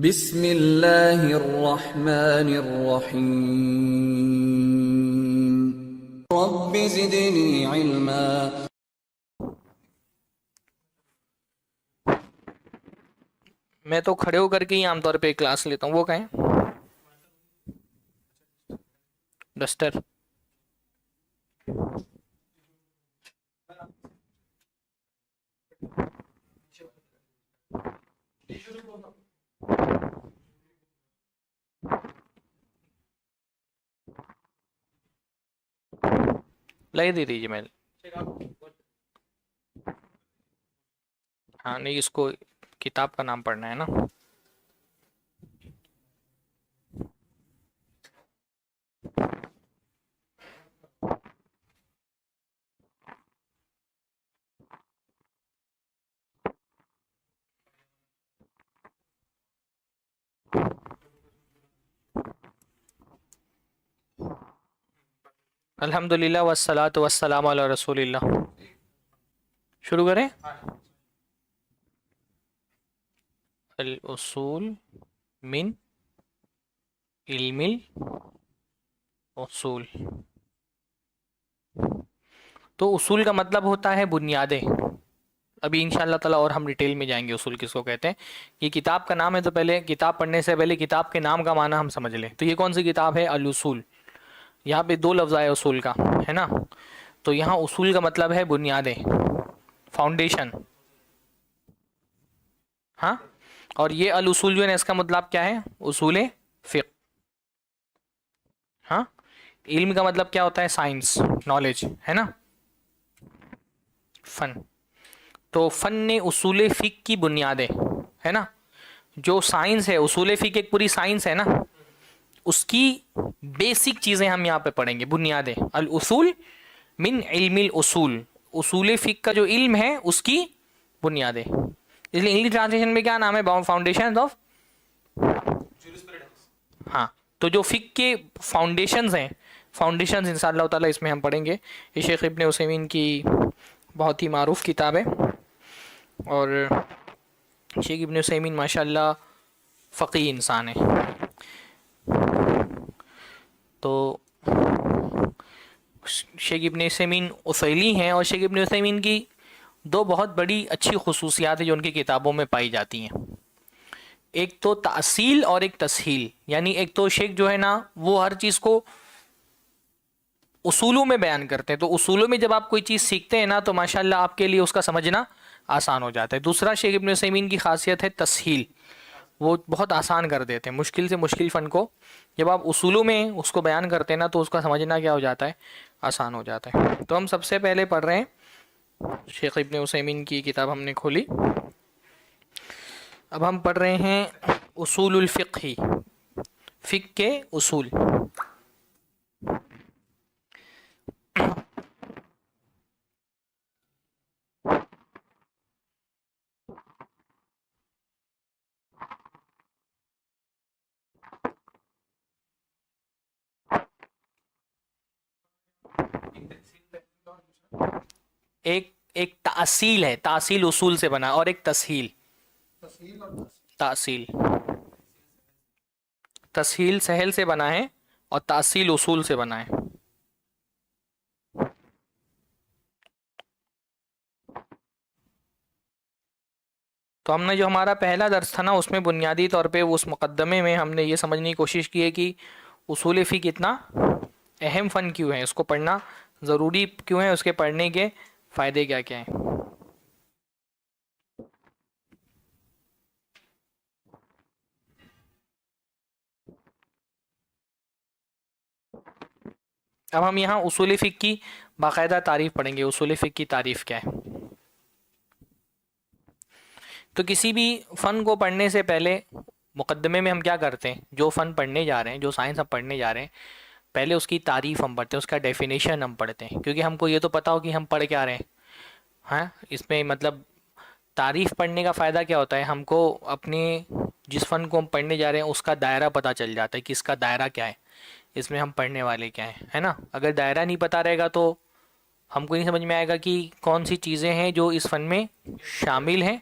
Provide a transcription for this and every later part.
بسم اللہ الرحمن الرحیم رب زدنی علما۔ میں تو کھڑے ہو کر کے ہی عام طور پہ کلاس لیتا ہوں. وہ کہیں ڈسٹر لے دے دیجیے. میں ہاں نہیں، اس کو کتاب کا نام پڑھنا ہے نا. الحمدللہ والصلاۃ والسلام علی رسول اللہ. شروع کریں. الاصول من علم الاصول. تو اصول کا مطلب ہوتا ہے بنیادیں. ابھی انشاءاللہ تعالیٰ اور ہم ڈیٹیل میں جائیں گے اصول کس کو کہتے ہیں. یہ کتاب کا نام ہے، تو پہلے کتاب پڑھنے سے پہلے کتاب کے نام کا معنی ہم سمجھ لیں. تو یہ کون سی کتاب ہے؟ الاصول. یہاں پہ دو لفظ آئے اصول کا، ہے نا. تو یہاں اصول کا مطلب ہے بنیادیں، فاؤنڈیشن. ہاں، اور یہ الاصول جو ہے اس کا مطلب کیا ہے؟ اصول فقہ. ہاں، علم کا مطلب کیا ہوتا ہے؟ سائنس، نالج، ہے نا، فن. تو فن اصول فقہ کی بنیادیں، ہے نا. جو سائنس ہے، اصول فقہ ایک پوری سائنس ہے نا، اس کی بیسک چیزیں ہم یہاں پہ پڑھیں گے، بنیادیں. الاصول من علم الاصول، اصول فقہ کا جو علم ہے اس کی بنیادیں. اس لیے انگلش ٹرانسلیشن میں کیا نام ہے؟ Foundation of. ہاں، تو جو فقہ کے فاؤنڈیشنز ہیں، فاؤنڈیشنز انشاء اللہ تعالیٰ اس میں ہم پڑھیں گے. یہ شیخ ابن عثیمین کی بہت ہی معروف کتاب ہے، اور شیخ ابن عثیمین ماشاء اللہ فقیہ انسان ہے. تو شیخ ابن عثیمین اصیلی ہیں، اور شیخ ابن عثیمین کی دو بہت بڑی اچھی خصوصیات ہیں جو ان کی کتابوں میں پائی جاتی ہیں. ایک تو تأصیل اور ایک تسہیل. یعنی ایک تو شیخ جو ہے نا وہ ہر چیز کو اصولوں میں بیان کرتے ہیں. تو اصولوں میں جب آپ کوئی چیز سیکھتے ہیں نا تو ماشاءاللہ آپ کے لیے اس کا سمجھنا آسان ہو جاتا ہے. دوسرا شیخ ابن عثیمین کی خاصیت ہے تسہیل. وہ بہت آسان کر دیتے ہیں مشکل سے مشکل فن کو. جب آپ اصولوں میں اس کو بیان کرتے ہیں نا تو اس کا سمجھنا کیا ہو جاتا ہے؟ آسان ہو جاتا ہے. تو ہم سب سے پہلے پڑھ رہے ہیں شیخ ابن عثیمین کی کتاب ہم نے کھولی. اب ہم پڑھ رہے ہیں اصول الفقہ، فقہ کے اصول. ایک تأصیل ہے، تأصیل اصول سے بنا، اور ایک تسہیل. تأصیل، تسہیل سہل سے بنا ہے اور تأصیل اصول سے بنا ہے. تو ہم نے جو ہمارا پہلا درس تھا نا اس میں بنیادی طور پہ اس مقدمے میں ہم نے یہ سمجھنے کی کوشش کی ہے کہ اصول فقہ اتنا اہم فن کیوں ہے، اس کو پڑھنا ضروری کیوں ہے، اس کے پڑھنے کے فائدے کیا کیا ہیں. اب ہم یہاں اصول فقہ کی باقاعدہ تعریف پڑھیں گے. اصول فقہ کی تعریف کیا ہے؟ تو کسی بھی فن کو پڑھنے سے پہلے مقدمے میں ہم کیا کرتے ہیں؟ جو فن پڑھنے جا رہے ہیں، جو سائنس ہم پڑھنے جا رہے ہیں، پہلے اس کی تعریف ہم پڑھتے ہیں، اس کا ڈیفینیشن ہم پڑھتے ہیں. کیونکہ ہم کو یہ تو پتا ہو کہ ہم پڑھ کیا رہے ہیں. ہاں، اس میں مطلب تعریف پڑھنے کا فائدہ کیا ہوتا ہے؟ ہم کو اپنے جس فن کو ہم پڑھنے جا رہے ہیں اس کا دائرہ پتہ چل جاتا ہے کہ اس کا دائرہ کیا ہے، اس میں ہم پڑھنے والے کیا ہیں، ہے نا. اگر دائرہ نہیں پتہ رہے گا تو ہم کو نہیں سمجھ میں آئے گا کہ کون سی چیزیں ہیں جو اس فن میں شامل ہیں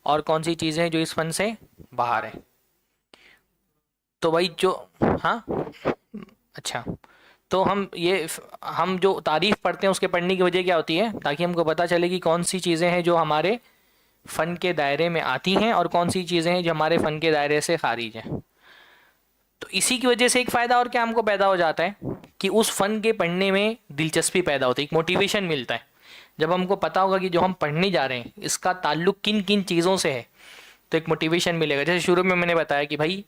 اور کون سی چیزیں ہیں جو اس فن سے باہر ہیں. تو بھائی جو ہاں اچھا، تو ہم جو تعریف پڑھتے ہیں اس کے پڑھنے کی وجہ کیا ہوتی ہے؟ تاکہ ہم کو پتہ چلے کہ کون سی چیزیں ہیں جو ہمارے فن کے دائرے میں آتی ہیں اور کون سی چیزیں ہیں جو ہمارے فن کے دائرے سے خارج ہیں۔ تو اسی کی وجہ سے ایک فائدہ اور کیا ہم کو پیدا ہو جاتا ہے کہ اس فن کے پڑھنے میں دلچسپی پیدا ہوتی ہے، ایک موٹیویشن ملتا ہے۔ جب ہم کو پتا ہوگا کہ جو ہم پڑھنے جا رہے ہیں اس کا تعلق کن کن چیزوں سے ہے تو ایک موٹیویشن ملے گا۔ جیسے شروع میں نے بتایا کہ بھائی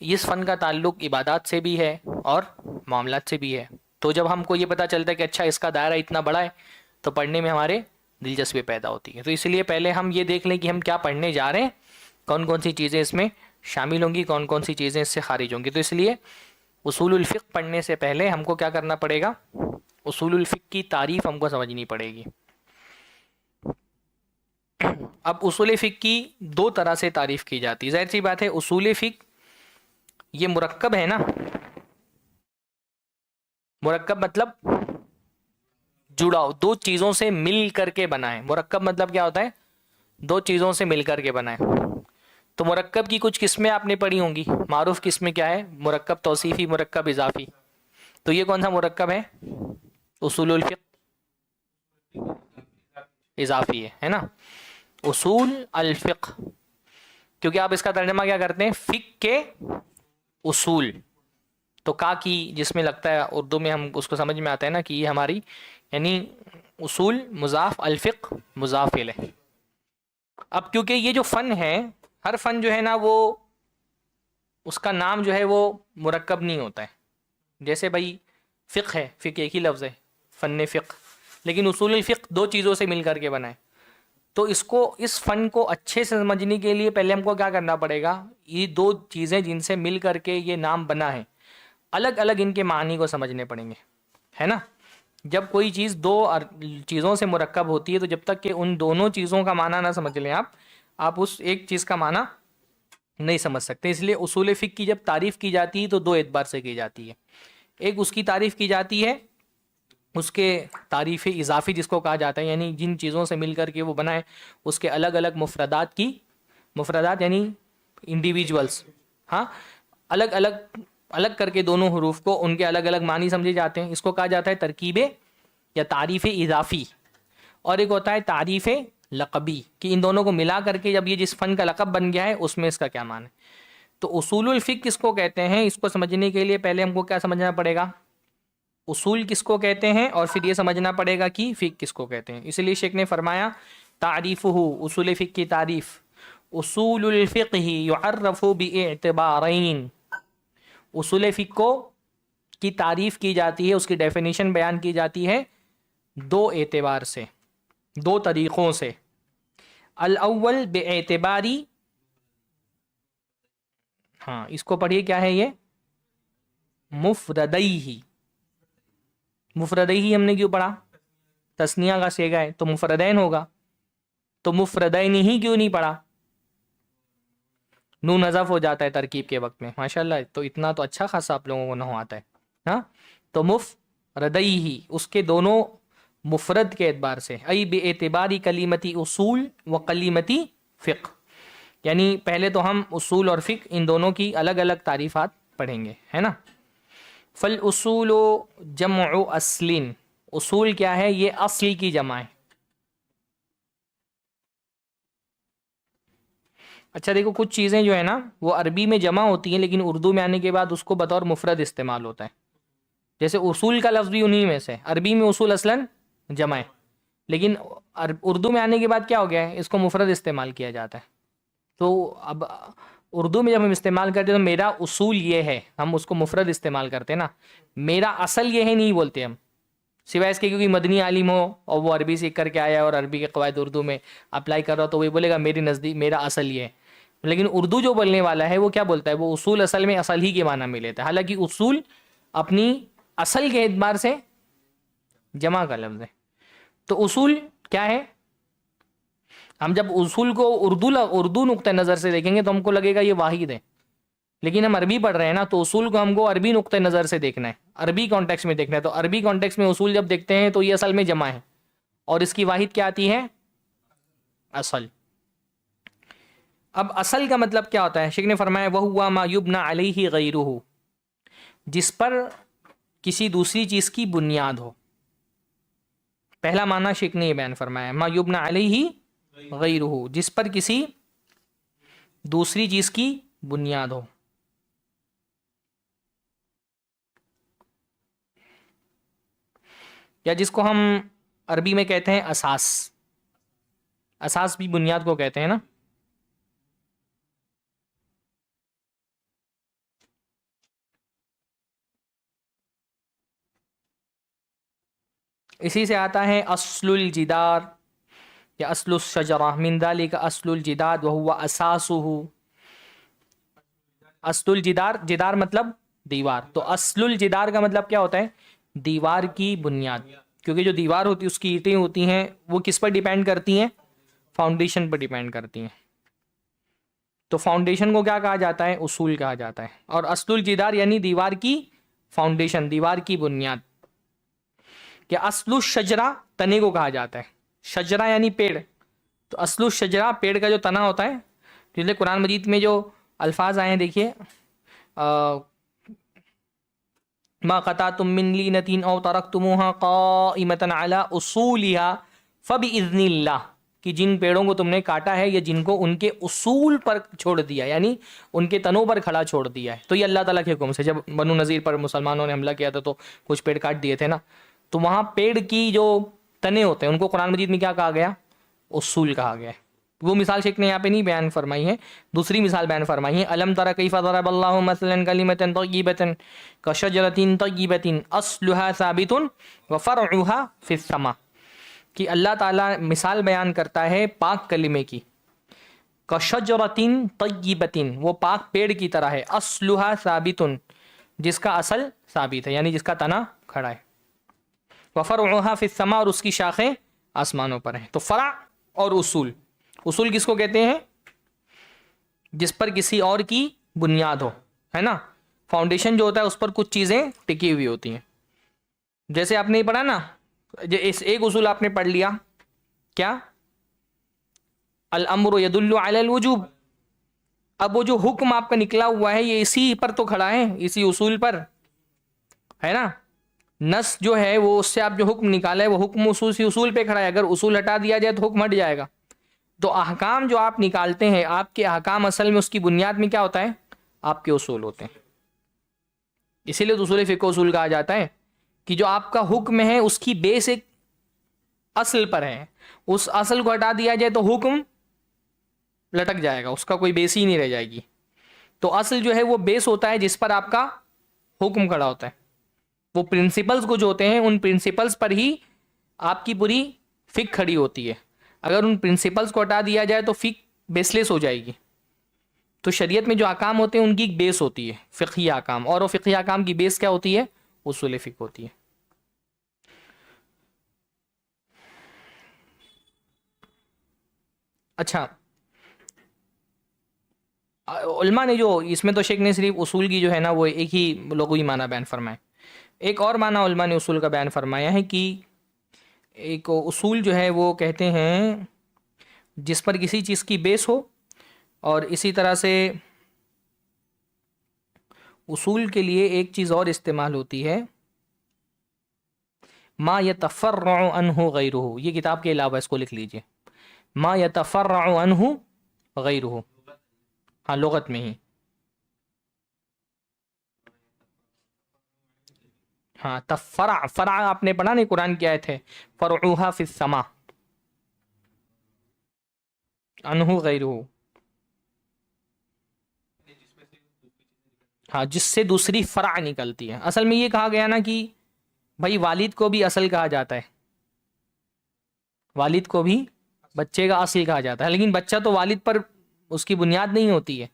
اس فن کا تعلق عبادات سے بھی ہے اور معاملات سے بھی ہے، تو جب ہم کو یہ پتہ چلتا ہے کہ اچھا اس کا دائرہ اتنا بڑا ہے تو پڑھنے میں ہمارے دلچسپی پیدا ہوتی ہے۔ تو اس لیے پہلے ہم یہ دیکھ لیں کہ ہم کیا پڑھنے جا رہے ہیں، کون کون سی چیزیں اس میں شامل ہوں گی، کون کون سی چیزیں اس سے خارج ہوں گی۔ تو اس لیے اصول الفقہ پڑھنے سے پہلے ہم کو کیا کرنا پڑے گا؟ اصول الفقہ کی تعریف ہم کو سمجھنی پڑے گی۔ اب اصول فقہ کی دو طرح سے تعریف کی جاتی ہے۔ ظاہر سی بات ہے اصول فقہ یہ مرکب ہے نا، مرکب مطلب جڑاؤ، دو چیزوں سے مل کر کے بنا ہے۔ مرکب مطلب کیا ہوتا ہے؟ دو چیزوں سے مل کر کے بنا ہے۔ تو مرکب کی کچھ قسمیں آپ نے پڑھی ہوں گی۔ معروف قسمیں کیا ہے؟ مرکب توصیفی، مرکب اضافی۔ تو یہ کون سا مرکب ہے؟ اصول الفقہ اضافی ہے نا، اصول الفقہ، کیونکہ آپ اس کا ترجمہ کیا کرتے ہیں؟ فقہ کے اصول۔ تو کا کی جس میں لگتا ہے اردو میں ہم اس کو سمجھ میں آتا ہے نا کہ یہ ہماری یعنی اصول مضاف الفقہ مضاف الیہ۔ اب کیونکہ یہ جو فن ہے، ہر فن جو ہے نا وہ اس کا نام جو ہے وہ مرکب نہیں ہوتا ہے۔ جیسے بھائی فقہ ہے، فقہ ایک ہی لفظ ہے، فن فقہ، لیکن اصول الفقہ دو چیزوں سے مل کر کے بنا ہے۔ تو اس فن کو اچھے سے سمجھنے کے لیے پہلے ہم کو کیا کرنا پڑے گا؟ یہ دو چیزیں جن سے مل کر کے یہ نام بنا ہے، الگ الگ ان کے معنی کو سمجھنے پڑیں گے، ہے نا۔ جب کوئی چیز دو چیزوں سے مرکب ہوتی ہے تو جب تک کہ ان دونوں چیزوں کا معنی نہ سمجھ لیں آپ اس ایک چیز کا معنی نہیں سمجھ سکتے۔ اس لیے اصول فقہ کی جب تعریف کی جاتی ہے تو دو اعتبار سے کی جاتی ہے۔ ایک اس کی تعریف کی جاتی ہے اس کے تعریف اضافی جس کو کہا جاتا ہے، یعنی جن چیزوں سے مل کر کے وہ بنا ہے اس کے الگ الگ مفردات کی، مفردات یعنی انڈیویجولز، ہاں، الگ کر کے دونوں حروف کو ان کے الگ الگ معنی سمجھے جاتے ہیں۔ اس کو کہا جاتا ہے ترکیب یا تعریف اضافی، اور ایک ہوتا ہے تعریف لقبی، کہ ان دونوں کو ملا کر کے جب یہ جس فن کا لقب بن گیا ہے اس میں اس کا کیا معنی ہے۔ تو اصول الفقہ کس کو کہتے ہیں؟ اس کو سمجھنے کے لیے پہلے ہم کو کیا سمجھنا پڑے گا؟ اصول کس کو کہتے ہیں، اور پھر یہ سمجھنا پڑے گا کہ فقہ کس کو کہتے ہیں۔ اس لیے شیخ نے فرمایا تعریفہ، اصول فقہ کی تعریف، اصول الفقہ یعرف باعتبارین، اصول فقہ کو کی تعریف کی جاتی ہے، اس کی ڈیفینیشن بیان کی جاتی ہے دو اعتبار سے، دو طریقوں سے۔ الاول باعتباری، ہاں اس کو پڑھیے کیا ہے یہ؟ مفردیہ۔ مفردیہ ہم نے کیوں پڑھا؟ تثنیہ کا صیغہ ہے تو مفردین ہوگا، تو مفردین ہی کیوں نہیں پڑھا؟ نون حذف ہو جاتا ہے ترکیب کے وقت میں، ماشاءاللہ، تو اتنا تو اچھا خاصا آپ لوگوں کو نحو آتا ہے، ہاں۔ تو مفردیہ اس کے دونوں مفرد کے اعتبار سے، ای بے اعتباری کلیمتی اصول و کلیمتی فقہ، یعنی پہلے تو ہم اصول اور فقہ ان دونوں کی الگ الگ تعریفات پڑھیں گے، ہے نا۔ فالاصول جمع اصل، اصول کیا ہے؟ یہ اصل کی جمع ہے۔ اچھا دیکھو، کچھ چیزیں جو ہے نا وہ عربی میں جمع ہوتی ہیں لیکن اردو میں آنے کے بعد اس کو بطور مفرد استعمال ہوتا ہے۔ جیسے اصول کا لفظ بھی انہی میں سے، عربی میں اصول اصلاً جمع ہے لیکن اردو میں آنے کے بعد کیا ہو گیا ہے؟ اس کو مفرد استعمال کیا جاتا ہے۔ تو اب اردو میں جب ہم استعمال کرتے ہیں تو میرا اصول یہ ہے، ہم اس کو مفرد استعمال کرتے ہیں نا، میرا اصل یہ ہے نہیں بولتے ہم، سوائے اس کے کیونکہ مدنی عالم ہو اور وہ عربی سیکھ کر کے آیا اور عربی کے قواعد اردو میں اپلائی کر رہا ہو تو وہ بولے گا میری نزدیک میرا اصل یہ ہے۔ لیکن اردو جو بولنے والا ہے وہ کیا بولتا ہے؟ وہ اصول اصل میں اصل ہی کے معنی میں لیتا ہے، حالانکہ اصول اپنی اصل کے اعتبار سے جمع کا لفظ ہے۔ تو اصول کیا ہے؟ ہم جب اصول کو اردو نقطہ نظر سے دیکھیں گے تو ہم کو لگے گا یہ واحد ہے، لیکن ہم عربی پڑھ رہے ہیں نا تو اصول کو ہم کو عربی نقطہ نظر سے دیکھنا ہے، عربی کانٹیکس میں دیکھنا ہے۔ تو عربی کانٹیکس میں اصول جب دیکھتے ہیں تو یہ اصل میں جمع ہے اور اس کی واحد کیا آتی ہے؟ اصل۔ اب اصل کا مطلب کیا ہوتا ہے؟ شیخ نے فرمایا وَهُوَ مَا يُبْنَى عَلَيْهِ غَيْرُهُ، جس پر کسی دوسری چیز کی بنیاد ہو. پہلا معنی شیخ نے یہ بیان فرمایا ما یبنى علیہ غیرہ، جس پر کسی دوسری چیز کی بنیاد ہو. یا جس کو ہم عربی میں کہتے ہیں اساس. اساس بھی بنیاد کو کہتے ہیں نا. اسی سے آتا ہے اصل الجدار یا اصل الشجرہ، من ذلک اصل الجداد وہو اساسہ. اصل الجدار، جدار مطلب دیوار، تو اصل الجدار کا مطلب کیا ہوتا ہے؟ دیوار کی بنیاد. کیونکہ جو دیوار ہوتی ہے اس کی اینٹیں ہوتی ہیں وہ کس پر ڈیپینڈ کرتی ہیں؟ فاؤنڈیشن پر ڈیپینڈ کرتی ہیں. تو فاؤنڈیشن کو کیا کہا جاتا ہے؟ اصول کہا جاتا ہے. اور اصل الجدار یعنی دیوار کی فاؤنڈیشن، دیوار کی بنیاد. کہ اصل الشجرہ تنے کو کہا جاتا ہے. شجرہ یعنی پیڑ، تو اصل الشجرہ پیڑ کا جو تنا ہوتا ہے. اس لیے قرآن مجید میں جو الفاظ آئے ہیں دیکھیے، ما قطعتم من لینۃ او ترکتموها قائمۃ علی اصولها فباذن اللہ، کہ جن پیڑوں کو تم نے کاٹا ہے یا جن کو ان کے اصول پر چھوڑ دیا، یعنی ان کے تنوں پر کھڑا چھوڑ دیا ہے. تو یہ اللہ تعالیٰ کے حکم سے. جب بنو نذیر پر مسلمانوں نے حملہ کیا تھا تو کچھ پیڑ کاٹ دیے تھے نا، تو وہاں پیڑ کی جو تنے ہوتے ہیں ان کو قرآن مجید میں کیا کہا گیا؟ اصول کہا گیا. وہ مثال شیخ نے یہاں پہ نہیں بیان فرمائی ہے، دوسری مثال بیان فرمائی ہے. الم تر کیف ضرب اللہ مثلا کلمۃ طیبۃ کشجرۃ طیبۃ اصلها ثابت وفرعها فی السماء، کہ اللہ تعالیٰ مثال بیان کرتا ہے پاک کلمے کی. کشجرۃ طیبۃ، وہ پاک پیڑ کی طرح ہے. اصلها ثابت، جس کا اصل ثابت ہے، یعنی جس کا تنا کھڑا ہے. وفرعها فی السماء، اور اس کی شاخیں آسمانوں پر ہیں. تو فرع اور اصول، اصول کس کو کہتے ہیں؟ جس پر کسی اور کی بنیاد ہو، ہے نا. فاؤنڈیشن جو ہوتا ہے اس پر کچھ چیزیں ٹکی ہوئی ہوتی ہیں. جیسے آپ نے پڑھا نا، ایک اصول آپ نے پڑھ لیا کیا؟ الامر یدل علی الوجوب. اب وہ جو حکم آپ کا نکلا ہوا ہے یہ اسی پر تو کھڑا ہے، اسی اصول پر ہے نا. نص جو ہے وہ اس سے آپ جو حکم نکالا ہے وہ حکم اصول پہ کھڑا ہے. اگر اصول ہٹا دیا جائے تو حکم ہٹ جائے گا. تو احکام جو آپ نکالتے ہیں، آپ کے احکام اصل میں اس کی بنیاد میں کیا ہوتا ہے؟ آپ کے اصول ہوتے ہیں. اسی لیے اصول فقہ اصول کہا جاتا ہے کہ جو آپ کا حکم ہے اس کی بیس ایک اصل پر ہے. اس اصل کو ہٹا دیا جائے تو حکم لٹک جائے گا، اس کا کوئی بیس ہی نہیں رہ جائے گی. تو اصل جو ہے وہ بیس ہوتا ہے جس پر آپ کا حکم کھڑا ہوتا ہے. وہ پرنسپلز کو جو ہوتے ہیں ان پرنسپلز پر ہی آپ کی پوری فقہ کھڑی ہوتی ہے. اگر ان پرنسپلز کو ہٹا دیا جائے تو فقہ بیس لیس ہو جائے گی. تو شریعت میں جو احکام ہوتے ہیں ان کی ایک بیس ہوتی ہے فقہی احکام، اور وہ فقہی احکام کی بیس کیا ہوتی ہے؟ اصول فقہ ہوتی ہے. اچھا، علماء نے جو اس میں تو شیخ نے صرف اصول کی جو ہے نا وہ ایک ہی لغوی معنی بیان فرمائے. ایک اور معنی علماء نے اصول کا بیان فرمایا ہے کہ ایک اصول جو ہے وہ کہتے ہیں جس پر کسی چیز کی بیس ہو. اور اسی طرح سے اصول کے لیے ایک چیز اور استعمال ہوتی ہے، ما یتفرع عنہ غیرہ. یہ کتاب کے علاوہ اس کو لکھ لیجئے، ما یتفرع عنہ غیرہ. ہاں لغت میں ہی. ہاں تفرع، فرع آپ نے پڑھا نہیں قرآن کی آیت ہے فرعوها فی السماء، عنہ غیرہ. ہاں جس سے دوسری فرع نکلتی ہے. اصل میں یہ کہا گیا نا کہ بھائی والد کو بھی اصل کہا جاتا ہے، والد کو بھی بچے کا اصل کہا جاتا ہے، لیکن بچہ تو والد پر اس کی بنیاد نہیں ہوتی ہے.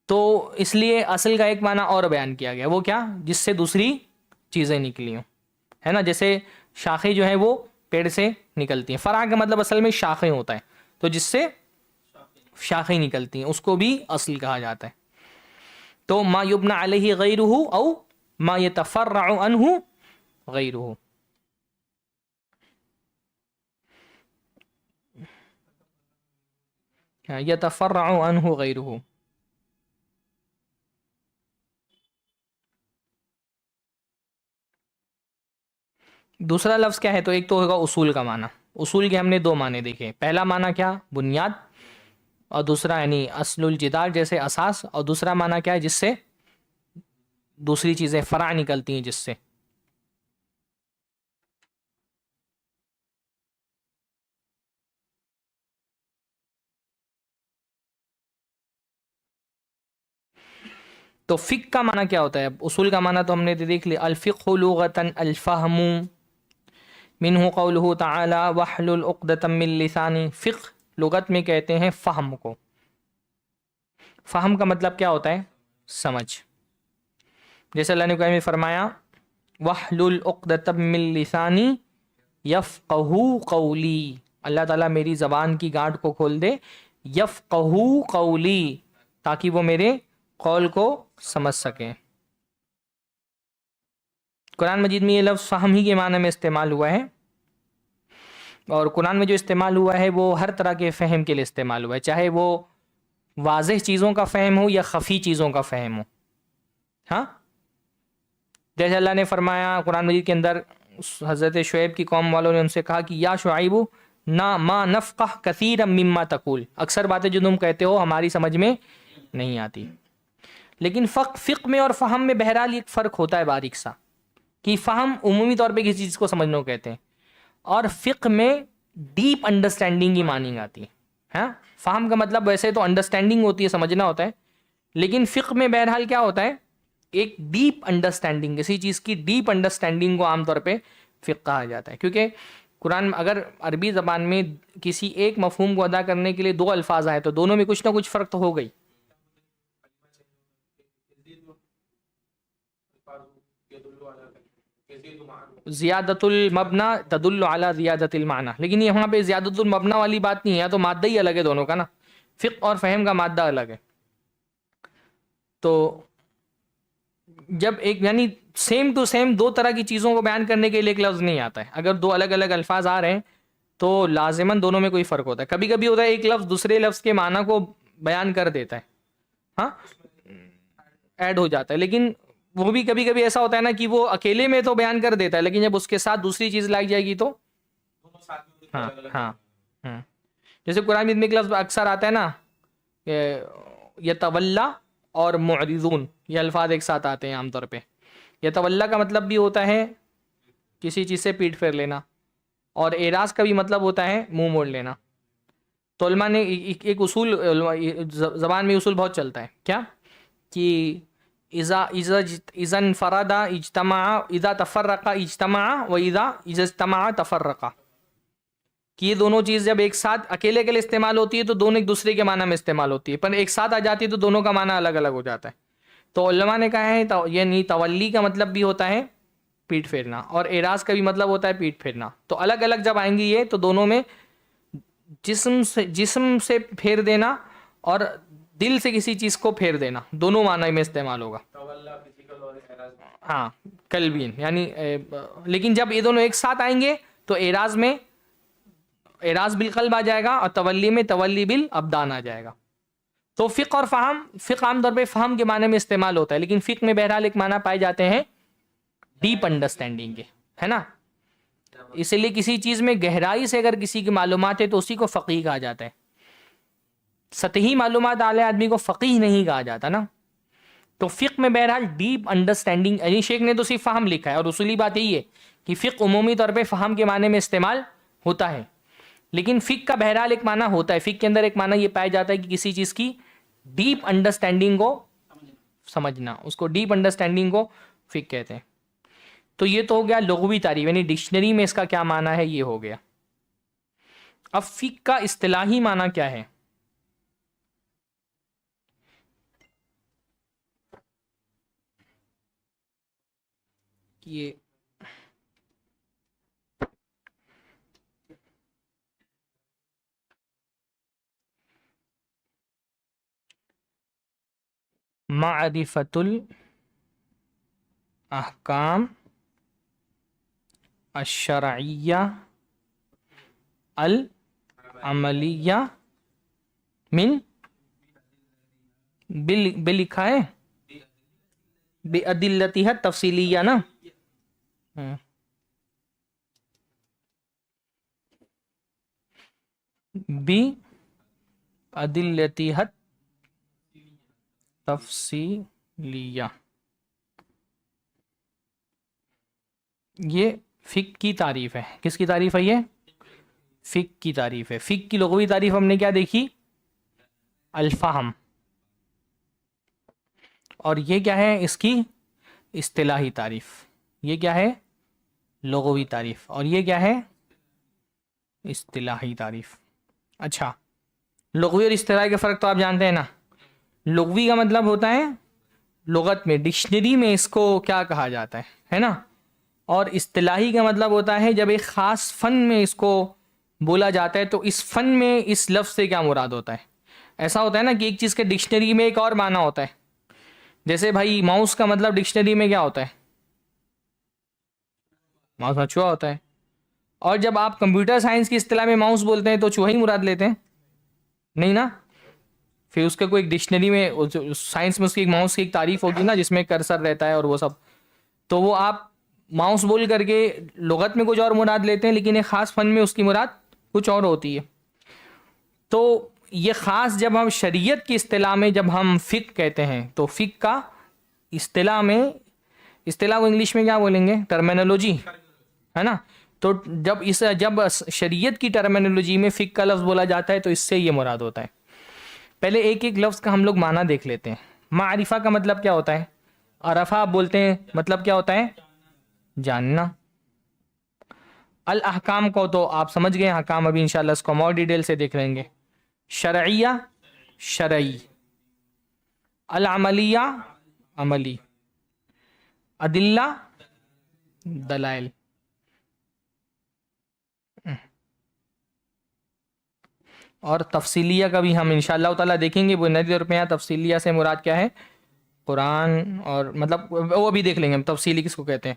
تو اس لیے اصل کا ایک معنی اور بیان کیا گیا، وہ کیا؟ جس سے دوسری چیزیں نکلی ہوں، ہے نا. جیسے شاخیں جو ہیں وہ پیڑ سے نکلتی ہیں. فرع کا مطلب اصل میں شاخیں ہوتا ہے، تو جس سے شاخیں نکلتی ہیں اس کو بھی اصل کہا جاتا ہے. تو ما یبنى علیہ غیرہ او ما یتفرع عنہ غیرہ. یتفرع عنہ غیرہ. دوسرا لفظ کیا ہے؟ تو ایک تو ہوگا اصول کا معنی. اصول کے ہم نے دو معنی دیکھے. پہلا معنی کیا؟ بنیاد. اور دوسرا یعنی اصل الجدار جیسے اساس. اور دوسرا معنی کیا ہے؟ جس سے دوسری چیزیں فرع نکلتی ہیں. جس سے تو فقہ کا معنی کیا ہوتا ہے؟ اصول کا معنی تو ہم نے دیکھ لیا. الفقہ لغتاً الفہم منہ قولہ تعالی واحلل عقدۃ من لسانی. فقہ لغت میں کہتے ہیں فہم کو. فہم کا مطلب کیا ہوتا ہے؟ سمجھ. جیسے اللہ نے قرآن میں فرمایا واحلل عقدۃ من لسانی یفقہوا قولی. اللہ تعالیٰ میری زبان کی گانٹ کو کھول دے. یفقہوا قولی، تاکہ وہ میرے قول کو سمجھ سکیں. قرآن مجید میں یہ لفظ فہم ہی کے معنی میں استعمال ہوا ہے. اور قرآن میں جو استعمال ہوا ہے وہ ہر طرح کے فہم کے لیے استعمال ہوا ہے، چاہے وہ واضح چیزوں کا فہم ہو یا خفی چیزوں کا فہم ہو. ہاں، جیسے اللہ نے فرمایا قرآن مجید کے اندر حضرت شعیب کی قوم والوں نے ان سے کہا کہ یا شعیب نا ما نفقہ کثیرا مما تقول. اکثر باتیں جو تم کہتے ہو ہماری سمجھ میں نہیں آتی. لیکن فقہ میں اور فہم میں بہرحال ایک فرق ہوتا ہے باریک سا، کہ فہم عمومی طور پہ کسی چیز کو سمجھنا کہتے ہیں، اور فقہ میں ڈیپ انڈرسٹینڈنگ کی معنی آتی ہے. ہاں، فہم کا مطلب ویسے تو انڈرسٹینڈنگ ہوتی ہے، سمجھنا ہوتا ہے، لیکن فقہ میں بہرحال کیا ہوتا ہے؟ ایک ڈیپ انڈرسٹینڈنگ. کسی چیز کی ڈیپ انڈرسٹینڈنگ کو عام طور پہ فقہ کہا جاتا ہے. کیونکہ قرآن اگر عربی زبان میں کسی ایک مفہوم کو ادا کرنے کے لیے دو الفاظ آئے تو دونوں میں کچھ نہ کچھ فرق تو ہو گئی. زیادت المبنا تدل علی زیادت المعنی، لیکن یہاں پہ زیادت المبنا والی بات نہیں ہے، تو مادہ ہی الگ ہے دونوں کا نا. فقہ اور فہم کا مادہ الگ ہے. تو جب ایک یعنی سیم ٹو سیم دو طرح کی چیزوں کو بیان کرنے کے لیے ایک لفظ نہیں آتا ہے. اگر دو الگ الگ الفاظ آ رہے ہیں تو لازماً دونوں میں کوئی فرق ہوتا ہے. کبھی کبھی ہوتا ہے ایک لفظ دوسرے لفظ کے معنی کو بیان کر دیتا ہے، ہاں ایڈ ہو جاتا ہے. لیکن وہ بھی کبھی کبھی ایسا ہوتا ہے نا کہ وہ اکیلے میں تو بیان کر دیتا ہے، لیکن جب اس کے ساتھ دوسری چیز لائی جائے گی تو ہاں ہاں ہاں. جیسے قرآن میں ایک لفظ اکثر آتا ہے نا، یتولا اور معرضون، یہ الفاظ ایک ساتھ آتے ہیں عام طور پہ. یتولا کا مطلب بھی ہوتا ہے کسی چیز سے پیٹ پھیر لینا، اور اعراض کا بھی مطلب ہوتا ہے منہ موڑ لینا. تو علماء نے ایک اصول، زبان میں اصول بہت چلتا ہے کیا، کہ اذا انفرد اجتمع، اذا تفرق اجتمع، و اذا اجتمع تفرق. کہ یہ دونوں چیز جب ایک ساتھ اکیلے اکیلے استعمال ہوتی ہے تو دونوں ایک دوسرے کے معنی میں استعمال ہوتی ہے، پر ایک ساتھ آ جاتی ہے تو دونوں کا معنی الگ الگ ہو جاتا ہے. تو علماء نے کہا ہے یعنی تولی کا مطلب بھی ہوتا ہے پیٹ پھیرنا، اور اعراض کا بھی مطلب ہوتا ہے پیٹ پھیرنا. تو الگ الگ جب آئیں گی یہ تو دونوں میں جسم سے پھیر دینا اور دل سے کسی چیز کو پھیر دینا، دونوں معنی میں استعمال ہوگا. ہاں قلبین یعنی لیکن جب یہ دونوں ایک ساتھ آئیں گے تو اعراض بالقلب آ جائے گا، اور تولی میں تولی بالابدان آ جائے گا. تو فقہ اور فہم، فقہ عام طور پہ فہم کے معنی میں استعمال ہوتا ہے، لیکن فقہ میں بہرحال ایک معنی پائے جاتے ہیں ڈیپ انڈرسٹینڈنگ کے، ہے نا. اسی لیے کسی چیز میں گہرائی سے اگر کسی کی معلومات ہے تو اسی کو فقیہ کہا جاتا ہے. سطحی معلومات والے آدمی کو فقیہ نہیں کہا جاتا نا. تو فقہ میں بہرحال ڈیپ انڈرسٹینڈنگ، علی شیخ نے تو صرف فہم لکھا ہے، اور اصولی بات یہی ہے کہ فقہ عمومی طور پہ فہم کے معنی میں استعمال ہوتا ہے، لیکن فقہ کا بہرحال ایک معنی ہوتا ہے. فقہ کے اندر ایک معنی یہ پایا جاتا ہے کہ کسی چیز کی ڈیپ انڈرسٹینڈنگ کو سمجھنا، اس کو ڈیپ انڈرسٹینڈنگ کو فقہ کہتے ہیں. تو یہ تو ہو گیا لغوی تعریف، یعنی ڈکشنری میں اس کا کیا معنی ہے یہ ہو گیا. اب فقہ کا اصطلاحی معنی کیا ہے؟ یہ معرفت الاحکام الشرعیہ العملیہ من بل لکھا ہے بِأَدِلَّتِهَا تفصیلیہ نا. بِأَدِلَّتِهَا تفصیلیہ. یہ فقہ کی تعریف ہے. کس کی تعریف ہے؟ یہ فقہ کی تعریف ہے. فقہ کی لغوی تعریف ہم نے کیا دیکھی؟ الفہم. اور یہ کیا ہے؟ اس کی اصطلاحی تعریف. یہ کیا ہے؟ لغوی تعریف. اور یہ کیا ہے؟ اصطلاحی تعریف. اچھا، لغوی اور اصطلاحی کا فرق تو آپ جانتے ہیں نا. لغوی کا مطلب ہوتا ہے لغت میں، ڈکشنری میں اس کو کیا کہا جاتا ہے نا. اور اصطلاحی کا مطلب ہوتا ہے جب ایک خاص فن میں اس کو بولا جاتا ہے تو اس فن میں اس لفظ سے کیا مراد ہوتا ہے. ایسا ہوتا ہے نا کہ ایک چیز کے ڈکشنری میں ایک اور معنی ہوتا ہے. جیسے بھائی ماؤس کا مطلب ڈکشنری میں کیا ہوتا ہے؟ ماؤس چوہا ہوتا ہے. اور جب آپ کمپیوٹر سائنس کی اصطلاح میں ماؤس بولتے ہیں تو چوہا ہی مراد لیتے ہیں؟ نہیں نا. پھر اس کا کوئی ایک ڈکشنری میں سائنس میں اس کی ایک ماؤس کی ایک تعریف ہوگی نا جس میں کرسر رہتا ہے اور وہ سب. تو وہ آپ ماؤس بول کر کے لغت میں کچھ اور مراد لیتے ہیں لیکن ایک خاص فن میں اس کی مراد کچھ اور ہوتی ہے. تو یہ خاص جب ہم شریعت کی اصطلاح میں جب ہم فقہ کہتے ہیں تو فقہ کا اصطلاح میں، اصطلاح کو انگلش میں کیا بولیں گے؟ ٹرمینالوجی ہے نا. تو جب شریعت کی ٹرمینالوجی میں فقہ کا لفظ بولا جاتا ہے تو اس سے یہ مراد ہوتا ہے. پہلے ایک ایک لفظ کا ہم لوگ معنی دیکھ لیتے ہیں. معرفہ کا مطلب کیا ہوتا ہے؟ عرفہ آپ بولتے ہیں، مطلب کیا ہوتا ہے؟ جاننا. الاحکام کو تو آپ سمجھ گئے، احکام ابھی انشاءاللہ اس کو ہم اور ڈیٹیل سے دیکھ لیں گے. شرعیہ شرعی، العملیہ عملی، ادلہ دلائل. اور تفصیلیہ کا بھی ہم انشاءاللہ تعالیٰ دیکھیں گے. بنیادی طور پہ یہاں تفصیلیہ سے مراد کیا ہے؟ قرآن. اور مطلب وہ بھی دیکھ لیں گے ہم تفصیلی کس کو کہتے ہیں.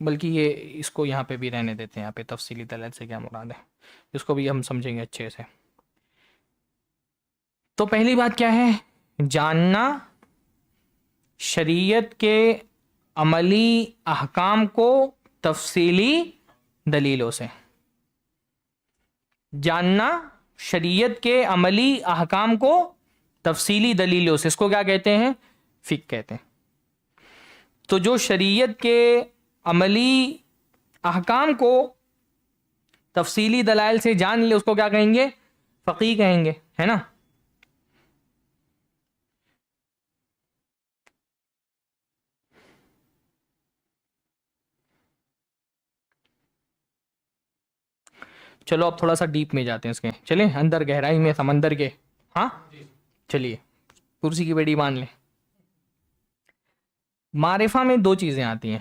بلکہ یہ اس کو یہاں پہ بھی رہنے دیتے ہیں. یہاں پہ تفصیلی دلائل سے کیا مراد ہے اس کو بھی ہم سمجھیں گے اچھے سے. تو پہلی بات کیا ہے؟ جاننا شریعت کے عملی احکام کو تفصیلی دلیلوں سے. جاننا شریعت کے عملی احکام کو تفصیلی دلیلوں سے، اس کو کیا کہتے ہیں؟ فقہ کہتے ہیں. تو جو شریعت کے عملی احکام کو تفصیلی دلائل سے جان لے اس کو کیا کہیں گے؟ فقیہ کہیں گے، ہے نا. چلو اب تھوڑا سا ڈیپ میں جاتے ہیں اس کے، چلیں اندر گہرائی میں سمندر کے. ہاں چلیے کرسی کی بیڑی مان لیں. معرفہ میں دو چیزیں آتی ہیں،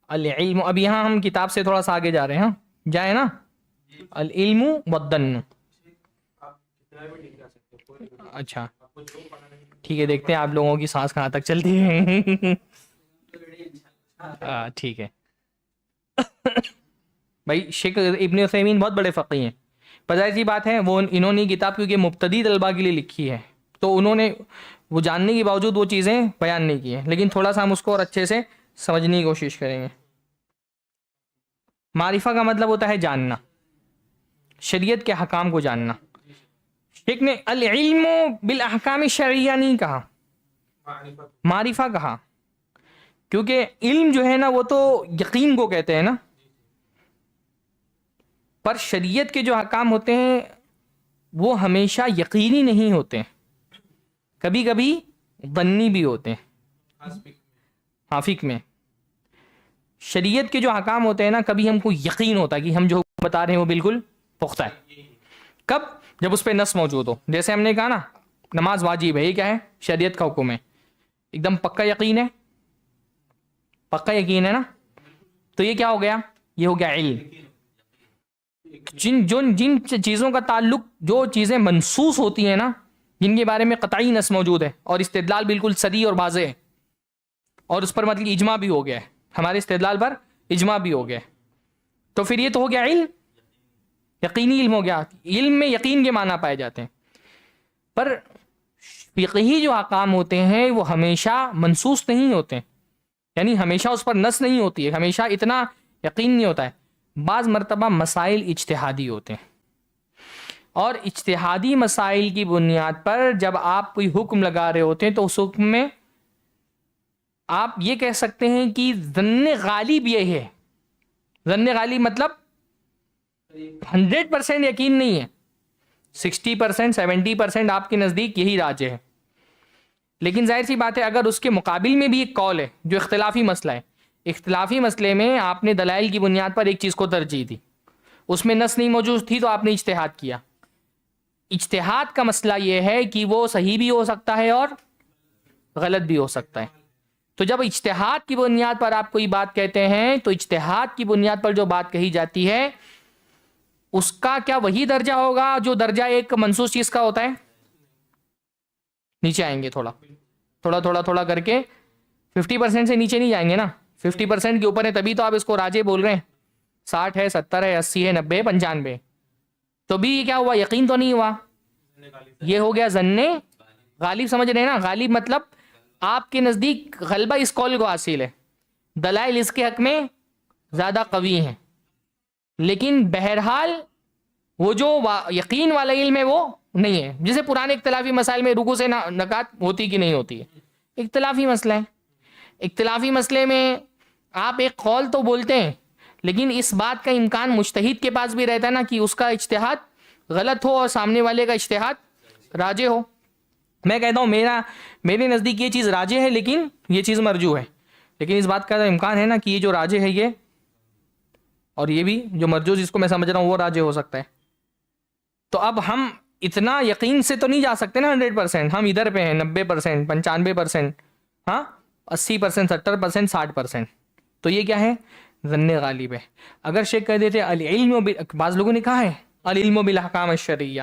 العلم. اب یہاں ہم کتاب سے تھوڑا سا آگے جا رہے ہیں، ہاں جائے نا. العلم والظن. اچھا ٹھیک ہے، دیکھتے ہیں آپ لوگوں کی سانس کہاں تک چلتی ہے. ٹھیک ہے بھائی. شیخ ابن عثیمین بہت بڑے فقیہ ہیں. پتہ سی بات ہے، وہ انہوں نے کتاب کیونکہ مبتدی طلبہ کے لیے لکھی ہے تو انہوں نے وہ جاننے کے باوجود وہ چیزیں بیان نہیں کی ہیں. لیکن تھوڑا سا ہم اس کو اور اچھے سے سمجھنے کی کوشش کریں گے. معرفہ کا مطلب ہوتا ہے جاننا، شریعت کے حکام کو جاننا. شیخ نے العلم بالاحکام الشرعیہ نہیں کہا، معرفہ کہا، کیونکہ علم جو ہے نا وہ تو یقین کو کہتے ہیں نا. پر شریعت کے جو احکام ہوتے ہیں وہ ہمیشہ یقینی نہیں ہوتے، کبھی کبھی ظنی بھی ہوتے ہیں. ہاں فقہ میں شریعت کے جو احکام ہوتے ہیں نا کبھی ہم کو یقین ہوتا ہے کہ ہم جو بتا رہے ہیں وہ بالکل پختہ ہے. کب؟ جب اس پہ نص موجود ہو. جیسے ہم نے کہا نا نماز واجب ہے، یہ کیا ہے؟ شریعت کا حکم ہے. ایک دم پکا یقین ہے، پکا یقین ہے نا. تو یہ کیا ہو گیا؟ یہ ہو گیا علم. جن چیزوں کا تعلق، جو چیزیں منصوص ہوتی ہیں نا، جن کے بارے میں قطعی نص موجود ہے اور استدلال بالکل صریح اور واضح ہے اور اس پر مطلب اجماع بھی ہو گیا ہے، ہمارے استدلال پر اجماع بھی ہو گیا ہے، تو پھر یہ تو ہو گیا علم. یقینی علم ہو گیا، علم میں یقین کے معنی پائے جاتے ہیں. پر فقہی جو احکام ہوتے ہیں وہ ہمیشہ منصوص نہیں ہوتے، یعنی ہمیشہ اس پر نص نہیں ہوتی ہے، ہمیشہ اتنا یقین نہیں ہوتا ہے. بعض مرتبہ مسائل اجتہادی ہوتے ہیں، اور اجتہادی مسائل کی بنیاد پر جب آپ کوئی حکم لگا رہے ہوتے ہیں تو اس حکم میں آپ یہ کہہ سکتے ہیں کہ ظن غالب یہ ہے. ظن غالب مطلب 100% یقین نہیں ہے، 60% 70% آپ کے نزدیک یہی راجح ہے. لیکن ظاہر سی بات ہے اگر اس کے مقابل میں بھی ایک قول ہے جو اختلافی مسئلہ ہے، اختلافی مسئلے میں آپ نے دلائل کی بنیاد پر ایک چیز کو ترجیح دی، اس میں نص نہیں موجود تھی تو آپ نے اجتہاد کیا. اجتہاد کا مسئلہ یہ ہے کہ وہ صحیح بھی ہو سکتا ہے اور غلط بھی ہو سکتا ہے. تو جب اجتہاد کی بنیاد پر آپ کوئی بات کہتے ہیں تو اجتہاد کی بنیاد پر جو بات کہی جاتی ہے اس کا کیا وہی درجہ ہوگا جو درجہ ایک منصوص چیز کا ہوتا ہے؟ نیچے آئیں گے تھوڑا کر کے 50% سے نیچے نہیں جائیں گے نا. 50% کے اوپر ہے تبھی تو آپ اس کو راجے بول رہے ہیں. 60 ہے، 70 ہے، 80 ہے، 90 ہے، 95 تو بھی یہ کیا ہوا؟ یقین تو نہیں ہوا، یہ ہو گیا ظن غالب. سمجھ رہے ہیں نا؟ غالب مطلب آپ کے نزدیک غلبہ اس قول کو حاصل ہے، دلائل اس کے حق میں زیادہ قوی ہیں، لیکن بہرحال وہ جو یقین والا علم ہے وہ نہیں ہے. جیسے پرانے اختلافی مسائل میں رکوع سے نکات ہوتی کہ نہیں ہوتی ہے، اختلافی مسئلہ ہے. اختلافی مسئلے میں آپ ایک قول تو بولتے ہیں لیکن اس بات کا امکان مجتہد کے پاس بھی رہتا ہے نا کہ اس کا اجتہاد غلط ہو اور سامنے والے کا اجتہاد راجح ہو. میں کہتا ہوں میرے نزدیک یہ چیز راجح ہے لیکن یہ چیز مرجوح ہے، لیکن اس بات کا امکان ہے نا کہ یہ جو راجح ہے یہ اور یہ بھی جو مرجوح جس کو میں سمجھ رہا ہوں وہ راجح ہو سکتا ہے. تو اب ہم اتنا یقین سے تو نہیں جا سکتے نا 100%، ہم ادھر پہ ہیں 90%، 95%، ہاں 80%، 70%، 60%. تو یہ کیا ہے؟ ظن غالب ہے. اگر شیخ کہہ دیتے العلم بعض لوگوں نے کہا ہے العلم بالاحکام الشرعیہ،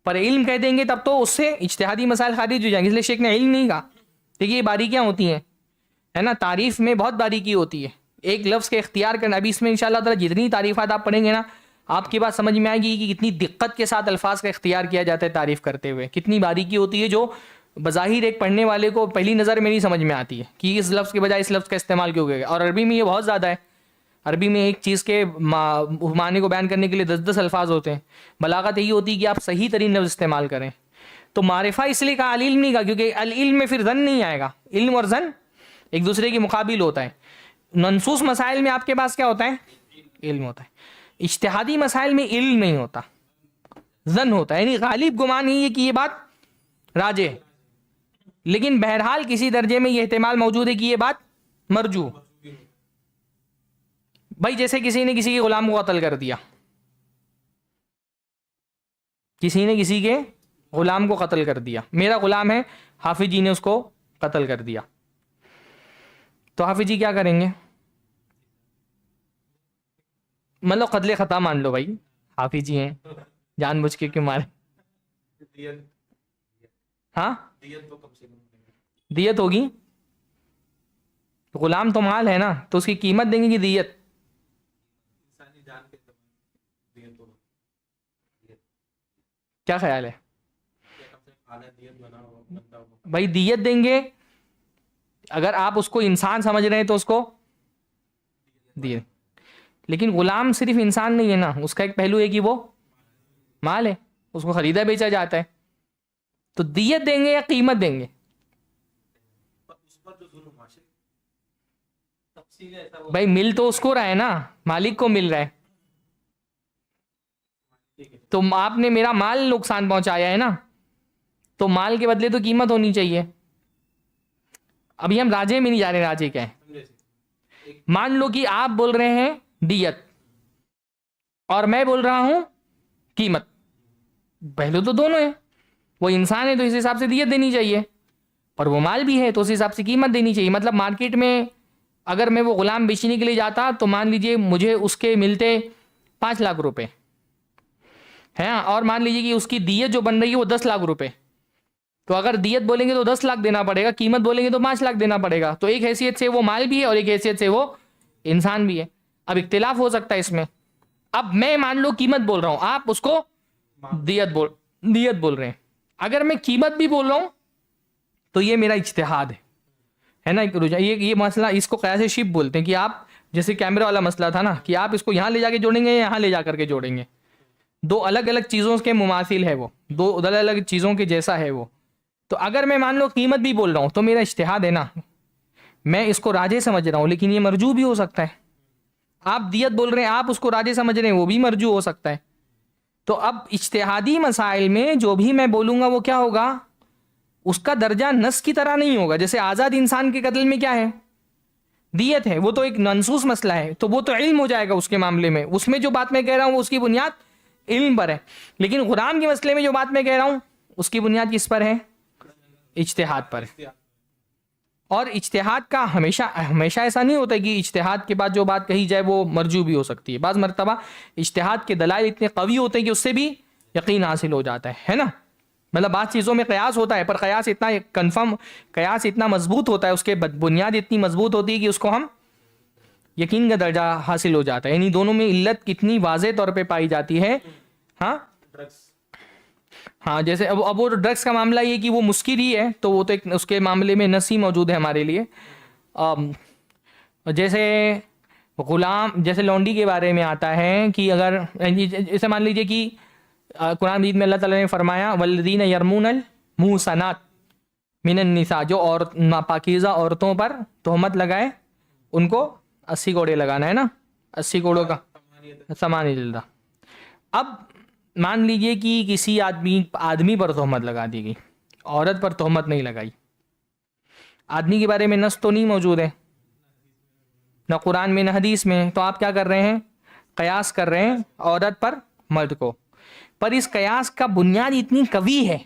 پر علم کہہ دیں گے تب تو اس سے اجتہادی مسائل خارج ہو جائیں گے، اس لیے شیخ نے علم نہیں کہا. دیکھیے یہ باریکیاں ہوتی ہیں ہے نا، تعریف میں بہت باریکی ہوتی ہے. ایک لفظ کے اختیار کرنا، ابھی اس میں انشاءاللہ تعالی جتنی تعریفات آپ پڑھیں گے نا آپ کی بات سمجھ میں آئے گی کہ کتنی دقت کے ساتھ الفاظ کا اختیار کیا جاتا ہے تعریف کرتے ہوئے، کتنی باریکی ہوتی ہے جو بظاہر ایک پڑھنے والے کو پہلی نظر میں نہیں سمجھ میں آتی ہے کہ اس لفظ کے بجائے اس لفظ کا استعمال کیوں گیا. اور عربی میں یہ بہت زیادہ ہے، عربی میں ایک چیز کے معنی کو بیان کرنے کے لیے 10 الفاظ ہوتے ہیں. بلاغت یہی ہوتی ہے کہ آپ صحیح ترین لفظ استعمال کریں. تو معرفہ اس لیے کہا العلم نہیں کہا کیونکہ العلم میں پھر ظن نہیں آئے گا. علم اور ظن ایک دوسرے کے مقابل ہوتا ہے. منصوص مسائل میں آپ کے پاس کیا ہوتا ہے؟ علم ہوتا ہے. اجتہادی مسائل میں علم نہیں ہوتا، ظن ہوتا ہے، یعنی غالب گمان ہی ہے کہ یہ بات راجح ہے، لیکن بہرحال کسی درجے میں یہ احتمال موجود ہے کہ یہ بات مرجوح. بھائی جیسے کسی نے کسی کے غلام کو قتل کر دیا، کسی نے کسی کے غلام کو قتل کر دیا، میرا غلام ہے، حافظ جی نے اس کو قتل کر دیا، تو حافظ جی کیا کریں گے؟ مطلب قتل خطا مان لو، بھائی حافظ جی ہیں، جان بوجھ کے کیوں مارے؟ ہاں دیت ہوگی، غلام تو مال ہے نا تو اس کی قیمت دیں گے کہ دیت؟ کیا خیال ہے بھائی؟ دیت دیں گے. اگر آپ اس کو انسان سمجھ رہے ہیں تو اس کو دیت، لیکن غلام صرف انسان نہیں ہے نا، اس کا ایک پہلو ہے کہ وہ مال ہے، اس کو خریدا بیچا جاتا ہے. تو دیت دیں گے یا قیمت دیں گے؟ بھائی مل تو اس کو رہا ہے نا، مالک کو مل رہا ہے. تو آپ نے میرا مال نقصان پہنچایا ہے نا، تو مال کے بدلے تو قیمت ہونی چاہیے. ابھی ہم راجے میں نہیں جا رہے، راجے کیا ہے؟ مان لو کہ آپ بول رہے ہیں دیت اور میں بول رہا ہوں قیمت، پہلے تو دونوں ہیں، وہ انسان ہے تو اس حساب سے دیت دینی چاہیے، پر وہ مال بھی ہے تو اس حساب سے قیمت دینی چاہیے. مطلب مارکیٹ میں اگر میں وہ غلام بیچنے کے لیے جاتا تو مان لیجئے مجھے اس کے ملتے 5 لاکھ روپے ہیں، اور مان لیجئے کہ اس کی دیت جو بن رہی ہے وہ 10 لاکھ روپے. تو اگر دیت بولیں گے تو 10 لاکھ دینا پڑے گا، قیمت بولیں گے تو 5 لاکھ دینا پڑے گا. تو ایک حیثیت سے وہ مال بھی ہے اور ایک حیثیت سے وہ انسان بھی ہے. اب اختلاف ہو سکتا ہے اس میں اب میں مان لو قیمت بول رہا ہوں, آپ اس کو دیت بول رہے ہیں. اگر میں قیمت بھی بول رہا ہوں تو یہ میرا اجتہاد ہے نا. یہ مسئلہ اس کو قیاس شبہ بولتے ہیں, کہ آپ جیسے کیمرہ والا مسئلہ تھا نا, کہ آپ اس کو یہاں لے جا کے جوڑیں گے یا یہاں لے جا کر کے جوڑیں گے, دو الگ الگ چیزوں کے مماثل ہے وہ, دو الگ الگ چیزوں کے جیسا ہے وہ. تو اگر میں مان لو قیمت بھی بول رہا ہوں تو میرا اجتہاد ہے نا, میں اس کو راجح سمجھ رہا ہوں, لیکن یہ مرجو بھی ہو سکتا ہے. آپ دیت بول رہے ہیں, آپ اس کو راجح سمجھ رہے ہیں, وہ بھی مرجو ہو سکتا ہے. تو اب اجتہادی مسائل میں جو بھی میں بولوں گا وہ کیا ہوگا, اس کا درجہ نص کی طرح نہیں ہوگا. جیسے آزاد انسان کے قتل میں کیا ہے, دیت ہے, وہ تو ایک منصوص مسئلہ ہے, تو وہ تو علم ہو جائے گا اس کے معاملے میں. اس میں جو بات میں کہہ رہا ہوں وہ اس کی بنیاد علم پر ہے. لیکن غلام کے مسئلے میں جو بات میں کہہ رہا ہوں اس کی بنیاد کس پر ہے, اجتہاد پر. اور اجتہاد کا ہمیشہ ایسا نہیں ہوتا کہ اجتہاد کے بعد جو بات کہی جائے وہ مرجو بھی ہو سکتی ہے. بعض مرتبہ اجتہاد کے دلائل اتنے قوی ہوتے ہیں کہ اس سے بھی یقین حاصل ہو جاتا ہے نا. مطلب بعض چیزوں میں قیاس ہوتا ہے, پر قیاس اتنا کنفرم, قیاس اتنا مضبوط ہوتا ہے, اس کے بنیاد اتنی مضبوط ہوتی ہے کہ اس کو ہم یقین کا درجہ حاصل ہو جاتا ہے. یعنی دونوں میں علت کتنی واضح طور پہ پائی جاتی ہے. ہاں جیسے اب وہ ڈرگس کا معاملہ یہ کہ وہ مسکر ہی ہے, تو وہ تو ایک اس کے معاملے میں نص ہی موجود ہے ہمارے لیے. جیسے غلام, جیسے لونڈی کے بارے میں آتا ہے کہ اگر جیسے مان لیجئے کہ قرآن مجید میں اللہ تعالیٰ نے فرمایا والذین یرمون المحصنات من النساء, جو ناپاکیزہ عورتوں پر تہمت لگائے ان کو 80 کوڑے لگانا ہے نا, 80 کوڑوں کا سمانی جلدہ. اب مان لیجئے کہ کسی آدمی پر تہمت لگا دی گئی, عورت پر تہمت نہیں لگائی. آدمی کے بارے میں نص تو نہیں موجود ہے, نہ قرآن میں نہ حدیث میں, تو آپ کیا کر رہے ہیں, قیاس کر رہے ہیں عورت پر مرد کو. پر اس قیاس کا بنیاد اتنی قوی ہے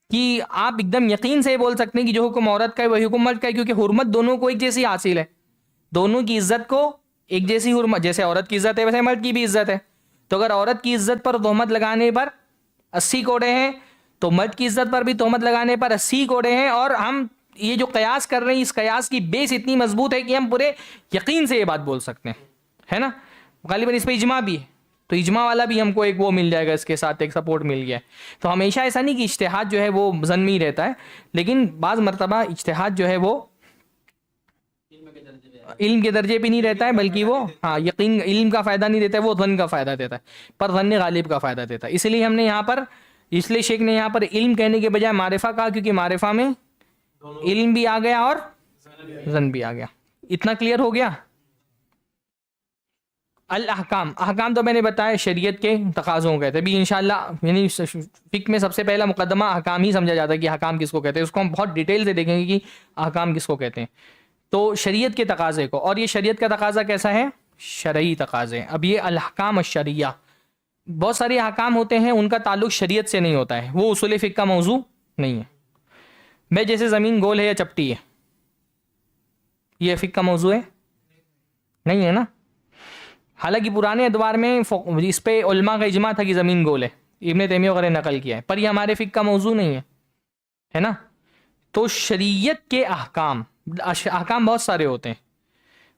کہ آپ ایک دم یقین سے بول سکتے ہیں کہ جو حکم عورت کا ہے وہی حکم مرد کا ہے, کیونکہ حرمت دونوں کو ایک جیسی حاصل ہے, دونوں کی عزت کو ایک جیسی حرمت, جیسے عورت کی عزت ہے ویسے مرد کی بھی عزت ہے. تو اگر عورت کی عزت پر تہمت لگانے پر 80 کوڑے ہیں تو مرد کی عزت پر بھی تہمت لگانے پر 80 کوڑے ہیں. اور ہم یہ جو قیاس کر رہے ہیں اس قیاس کی بیس اتنی مضبوط ہے کہ ہم پورے یقین سے یہ بات بول سکتے ہیں, ہے نا. غالباً اس پہ اجماع بھی ہے, تو اجماع والا بھی ہم کو ایک وہ مل جائے گا, اس کے ساتھ ایک سپورٹ مل گیا ہے. تو ہمیشہ ایسا نہیں کہ اجتہاد جو ہے وہ ظنی رہتا ہے, لیکن بعض مرتبہ اجتہاد جو ہے وہ علم کے درجے پہ نہیں رہتا ہے, بلکہ وہ یقین علم کا فائدہ نہیں دیتا ہے, وہ ظن کا فائدہ دیتا ہے, پر ظن غالب کا فائدہ دیتا ہے. اس لیے ہم نے یہاں پر, اس لیے شیخ نے یہاں پر علم کہنے کے بجائے معرفہ کہا, کیونکہ معرفہ میں علم بھی آ گیا اور ظن بھی آ گیا. اتنا کلیئر ہو گیا. الاحکام, احکام تو میں نے بتایا شریعت کے تقاضوں کہتے ہیں. ابھی انشاءاللہ یعنی فقہ میں سب سے پہلا مقدمہ احکام ہی سمجھا جاتا ہے کہ احکام کس کو کہتے ہیں. اس کو ہم بہت ڈیٹیل سے دیکھیں گے کہ احکام کس کو کہتے ہیں. تو شریعت کے تقاضے کو, اور یہ شریعت کا تقاضا کیسا ہے, شرعی تقاضے. اب یہ الاحکام الشرعیہ, بہت سارے احکام ہوتے ہیں ان کا تعلق شریعت سے نہیں ہوتا ہے, وہ اصول فقہ کا موضوع نہیں ہے. میں جیسے زمین گول ہے یا چپٹی ہے, یہ فقہ کا موضوع ہے نہیں ہے نا. حالانکہ پرانے ادوار میں اس پہ علماء کا اجماع تھا کہ زمین گول ہے, ابن تیمیہ وغیرہ نقل کیا ہے, پر یہ ہمارے فقہ کا موضوع نہیں ہے نا. تو شریعت کے احکام بہت سارے ہوتے ہیں,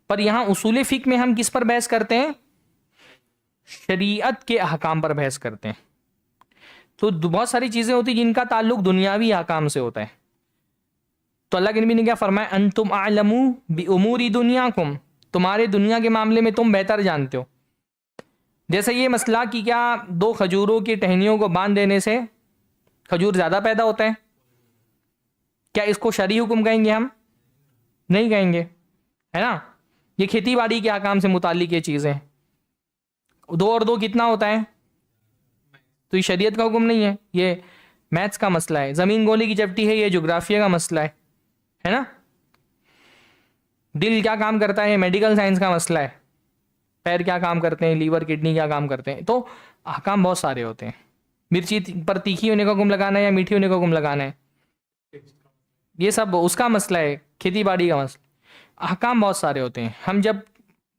پر یہاں اصول فقہ میں ہم کس پر بحث کرتے ہیں, شریعت کے احکام پر بحث کرتے ہیں. تو بہت ساری چیزیں ہوتی ہیں جن کا تعلق دنیاوی احکام سے ہوتا ہے. تو اللہ کے نبی نے کیا فرمایا, انتم اعلم بامور دنیاکم, تمہارے دنیا کے معاملے میں تم بہتر جانتے ہو. جیسے یہ مسئلہ کہ کیا 2 کھجوروں کی ٹہنیوں کو باندھ دینے سے کھجور زیادہ پیدا ہوتا ہے, کیا اس کو شرعی حکم کہیں گے, ہم نہیں کہیں گے, ہے نا. یہ کھیتی باڑی کے احکام سے متعلق یہ چیزیں, 2 اور 2 کتنا ہوتا ہے, تو یہ شریعت کا حکم نہیں ہے, یہ میتھس کا مسئلہ ہے. زمین گولی کی چپٹی ہے, یہ جغرافیہ کا مسئلہ ہے نا. دل کیا کام کرتا ہے, میڈیکل سائنس کا مسئلہ ہے. پیر کیا کام کرتے ہیں, لیور کڈنی کیا کام کرتے ہیں. تو احکام بہت سارے ہوتے ہیں. مرچی پر تیکھی ہونے کا حکم لگانا ہے یا میٹھی ہونے کا حکم لگانا ہے, یہ سب اس کا مسئلہ ہے, کھیتی باڑی کا مسئلہ. احکام بہت سارے ہوتے ہیں. ہم جب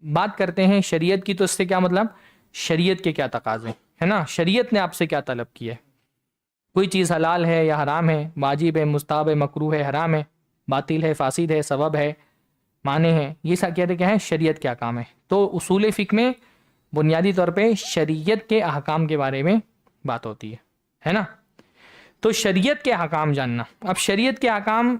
بات کرتے ہیں شریعت کی تو اس سے کیا مطلب, شریعت کے کیا تقاضے, ہے نا, شریعت نے آپ سے کیا طلب کیا ہے. کوئی چیز حلال ہے یا حرام ہے, واجب ہے, مستحب ہے, مکروہ ہے, حرام ہے, باطل ہے, فاسد ہے, سبب ہے, معنی ہے, یہ سب کہتے کیا ہے, شریعت کیا کام ہے. تو اصول فقہ میں بنیادی طور پہ شریعت کے احکام کے بارے میں بات ہوتی ہے نا. تو شریعت کے احکام جاننا. اب شریعت کے احکام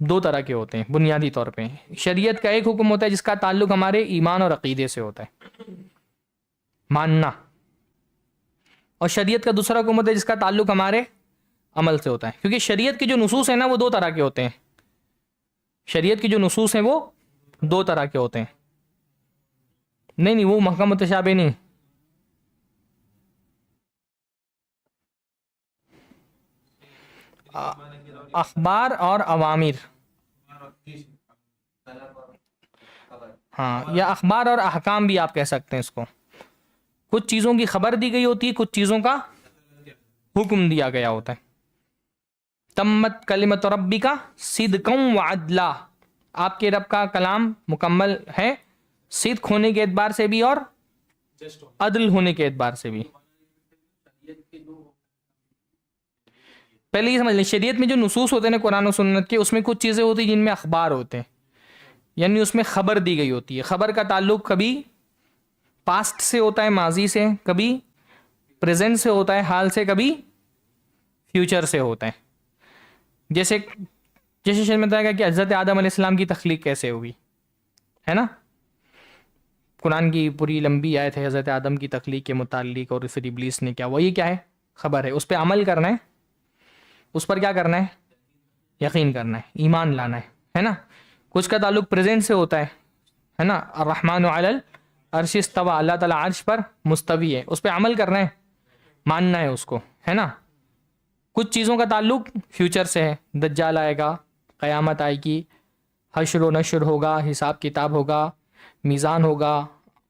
دو طرح کے ہوتے ہیں بنیادی طور پہ. شریعت کا ایک حکم ہوتا ہے جس کا تعلق ہمارے ایمان اور عقیدے سے ہوتا ہے، ماننا. اور شریعت کا دوسرا حکم ہوتا ہے جس کا تعلق ہمارے عمل سے ہوتا ہے. کیونکہ شریعت کے جو نصوص ہیں نا وہ دو طرح کے ہوتے ہیں. شریعت کے جو نصوص ہیں وہ دو طرح کے ہوتے ہیں. نہیں وہ محکم متشابہ نہیں. اخبار اور اوامر، ہاں، یا اخبار اور احکام بھی آپ کہہ سکتے ہیں اس کو. کچھ چیزوں کی خبر دی گئی ہوتی ہے، کچھ چیزوں کا حکم دیا گیا ہوتا ہے. تمت کلمت ربک صدقا وعدلا، آپ کے رب کا کلام مکمل ہے صدق ہونے کے اعتبار سے بھی اور عدل ہونے کے اعتبار سے بھی. پہلے یہ سمجھ لیں، شریعت میں جو نصوص ہوتے ہیں نا قرآن و سنت کے، اس میں کچھ چیزیں ہوتی ہیں جن میں اخبار ہوتے ہیں، یعنی اس میں خبر دی گئی ہوتی ہے. خبر کا تعلق کبھی پاسٹ سے ہوتا ہے، ماضی سے، کبھی پریزنٹ سے ہوتا ہے، حال سے، کبھی فیوچر سے ہوتا ہے. جیسے شریعت میں بتایا گیا کہ حضرت آدم علیہ السلام کی تخلیق کیسے ہوئی ہے نا. قرآن کی پوری لمبی آیت ہے حضرت آدم کی تخلیق کے متعلق، اور پھر ابلیس نے کیا، وہی کیا ہے، خبر ہے. اس پہ عمل کرنا ہے، اس پر کیا کرنا ہے، یقین کرنا ہے، ایمان لانا ہے نا. کچھ کا تعلق پریزنٹ سے ہوتا ہے نا. الرحمن علی العرش استوی، اللہ تعالیٰ عرش پر مستوی ہے، اس پہ عمل کرنا ہے، ماننا ہے اس کو ہے نا. کچھ چیزوں کا تعلق فیوچر سے ہے، دجال آئے گا، قیامت آئے گی، حشر و نشر ہوگا، حساب کتاب ہوگا، میزان ہوگا،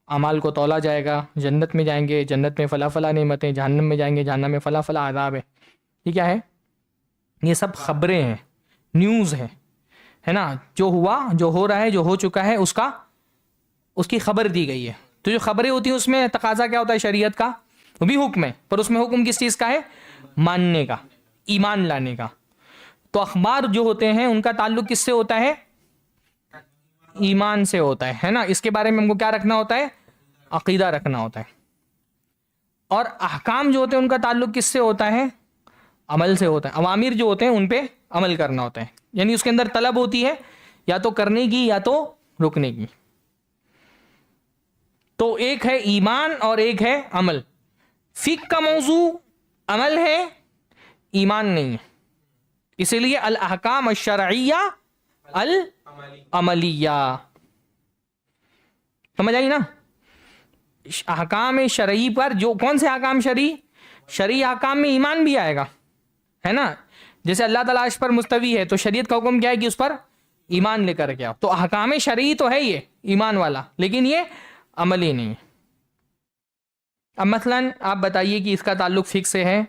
اعمال کو تولا جائے گا، جنت میں جائیں گے، جنت میں فلاں فلاں نعمتیں، جہنم میں جائیں گے، جہنم میں فلاں فلاں عذاب ہے. یہ کیا ہے، یہ سب خبریں ہیں، نیوز ہے نا. جو ہوا، جو ہو رہا ہے، جو ہو چکا ہے، اس کی خبر دی گئی ہے. تو جو خبریں ہوتی ہیں اس میں تقاضا کیا ہوتا ہے شریعت کا، وہ بھی حکم ہے، پر اس میں حکم کس چیز کا ہے، ماننے کا، ایمان لانے کا. تو اخبار جو ہوتے ہیں ان کا تعلق کس سے ہوتا ہے، ایمان سے ہوتا ہے نا. اس کے بارے میں ہم کو کیا رکھنا ہوتا ہے، عقیدہ رکھنا ہوتا ہے. اور احکام جو ہوتے ہیں ان کا تعلق کس سے ہوتا ہے، عمل سے ہوتا ہے. اوامر جو ہوتے ہیں ان پہ عمل کرنا ہوتا ہے، یعنی اس کے اندر طلب ہوتی ہے یا تو کرنے کی یا تو رکنے کی. تو ایک ہے ایمان اور ایک ہے عمل. فقہ کا موضوع عمل ہے، ایمان نہیں ہے. اسی لیے الاحکام الشرعیہ العملیہ، سمجھ آئی نا. احکام شرعی پر جو کون سے احکام شرعی احکام میں ایمان بھی آئے گا ہے نا. جیسے اللہ تعالیٰ عرش پر مستوی ہے تو شریعت کا حکم کیا ہے کہ اس پر ایمان لے کر کے آؤ. تو احکام شرعی تو ہے یہ ایمان والا، لیکن یہ عملی نہیں. اب مثلا آپ بتائیے کہ اس کا تعلق فقہ سے ہے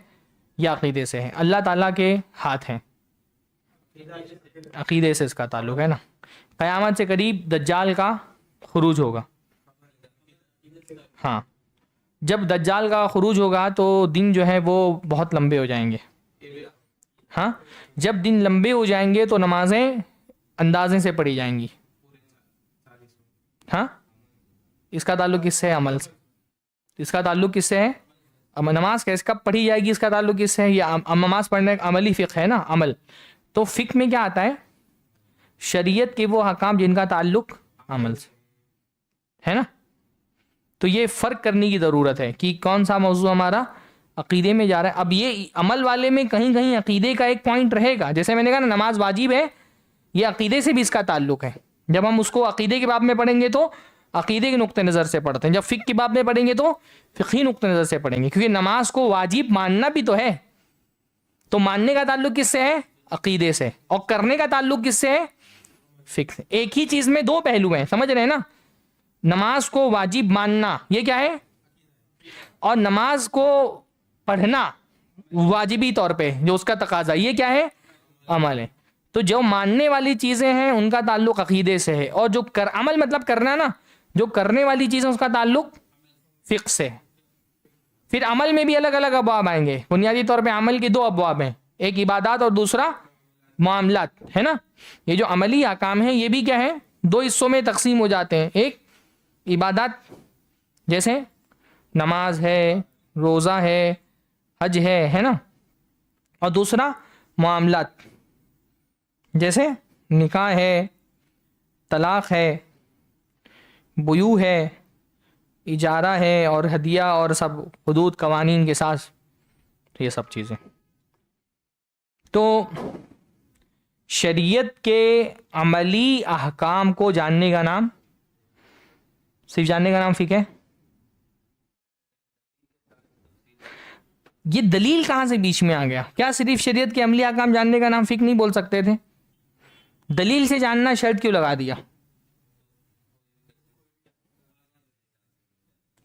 یا عقیدے سے ہے. اللہ تعالیٰ کے ہاتھ ہیں، عقیدے سے اس کا تعلق ہے نا. قیامت سے قریب دجال کا خروج ہوگا. ہاں، جب دجال کا خروج ہوگا تو دن جو ہے وہ بہت لمبے ہو جائیں گے. ہاں، جب دن لمبے ہو جائیں گے تو نمازیں اندازے سے پڑھی جائیں گی. ہاں، اس کا تعلق کس سے ہے، عمل سے. اس کا تعلق کس سے ہے، نماز کیسے کب پڑھی جائے گی، اس کا تعلق کس سے ہے. یہ نماز پڑھنے کا عملی فقہ ہے نا، عمل. تو فقہ میں کیا آتا ہے، شریعت کے وہ احکام جن کا تعلق عمل سے ہے نا. تو یہ فرق کرنے کی ضرورت ہے کہ کون سا موضوع ہمارا عقیدے میں جا رہا ہے. اب یہ عمل والے میں کہیں کہیں عقیدے کا ایک پوائنٹ رہے گا. جیسے میں نے کہا نا نماز واجب ہے، یہ عقیدے سے بھی اس کا تعلق ہے. جب ہم اس کو عقیدے کے باب میں پڑھیں گے تو عقیدے کے نقطہ نظر سے پڑھتے ہیں، جب فقہ کی باب میں پڑھیں گے تو فقہی نقطہ نظر سے پڑھیں گے. کیونکہ نماز کو واجب ماننا بھی تو ہے. تو ماننے کا تعلق کس سے ہے، عقیدے سے، اور کرنے کا تعلق کس سے ہے، فقہ سے. ایک ہی چیز میں دو پہلو ہیں، سمجھ رہے ہیں نا. نماز کو واجب ماننا یہ کیا ہے، اور نماز کو پڑھنا واجبی طور پہ جو اس کا تقاضا یہ کیا ہے، عمل ہے. تو جو ماننے والی چیزیں ہیں ان کا تعلق عقیدے سے ہے، اور جو عمل مطلب کرنا نا، جو کرنے والی چیزیں اس کا تعلق فقہ سے ہے. پھر عمل میں بھی الگ الگ ابواب آئیں گے. بنیادی طور پہ عمل کے دو ابواب ہیں، ایک عبادات اور دوسرا معاملات ہے نا. یہ جو عملی احکام ہیں یہ بھی کیا ہے، دو حصوں میں تقسیم ہو جاتے ہیں. ایک عبادات جیسے نماز ہے، روزہ ہے، حج ہے نا. اور دوسرا معاملات، جیسے نکاح ہے، طلاق ہے، بیوع ہے، اجارہ ہے، اور ہدیہ اور سب حدود قوانین کے ساتھ، یہ سب چیزیں. تو شریعت کے عملی احکام کو جاننے کا نام، صرف جاننے کا نام فقہ ہے. یہ دلیل کہاں سے بیچ میں آ گیا؟ کیا صرف شریعت کے عملی احکام جاننے کا نام فقہ نہیں بول سکتے تھے؟ دلیل سے جاننا شرط کیوں لگا دیا؟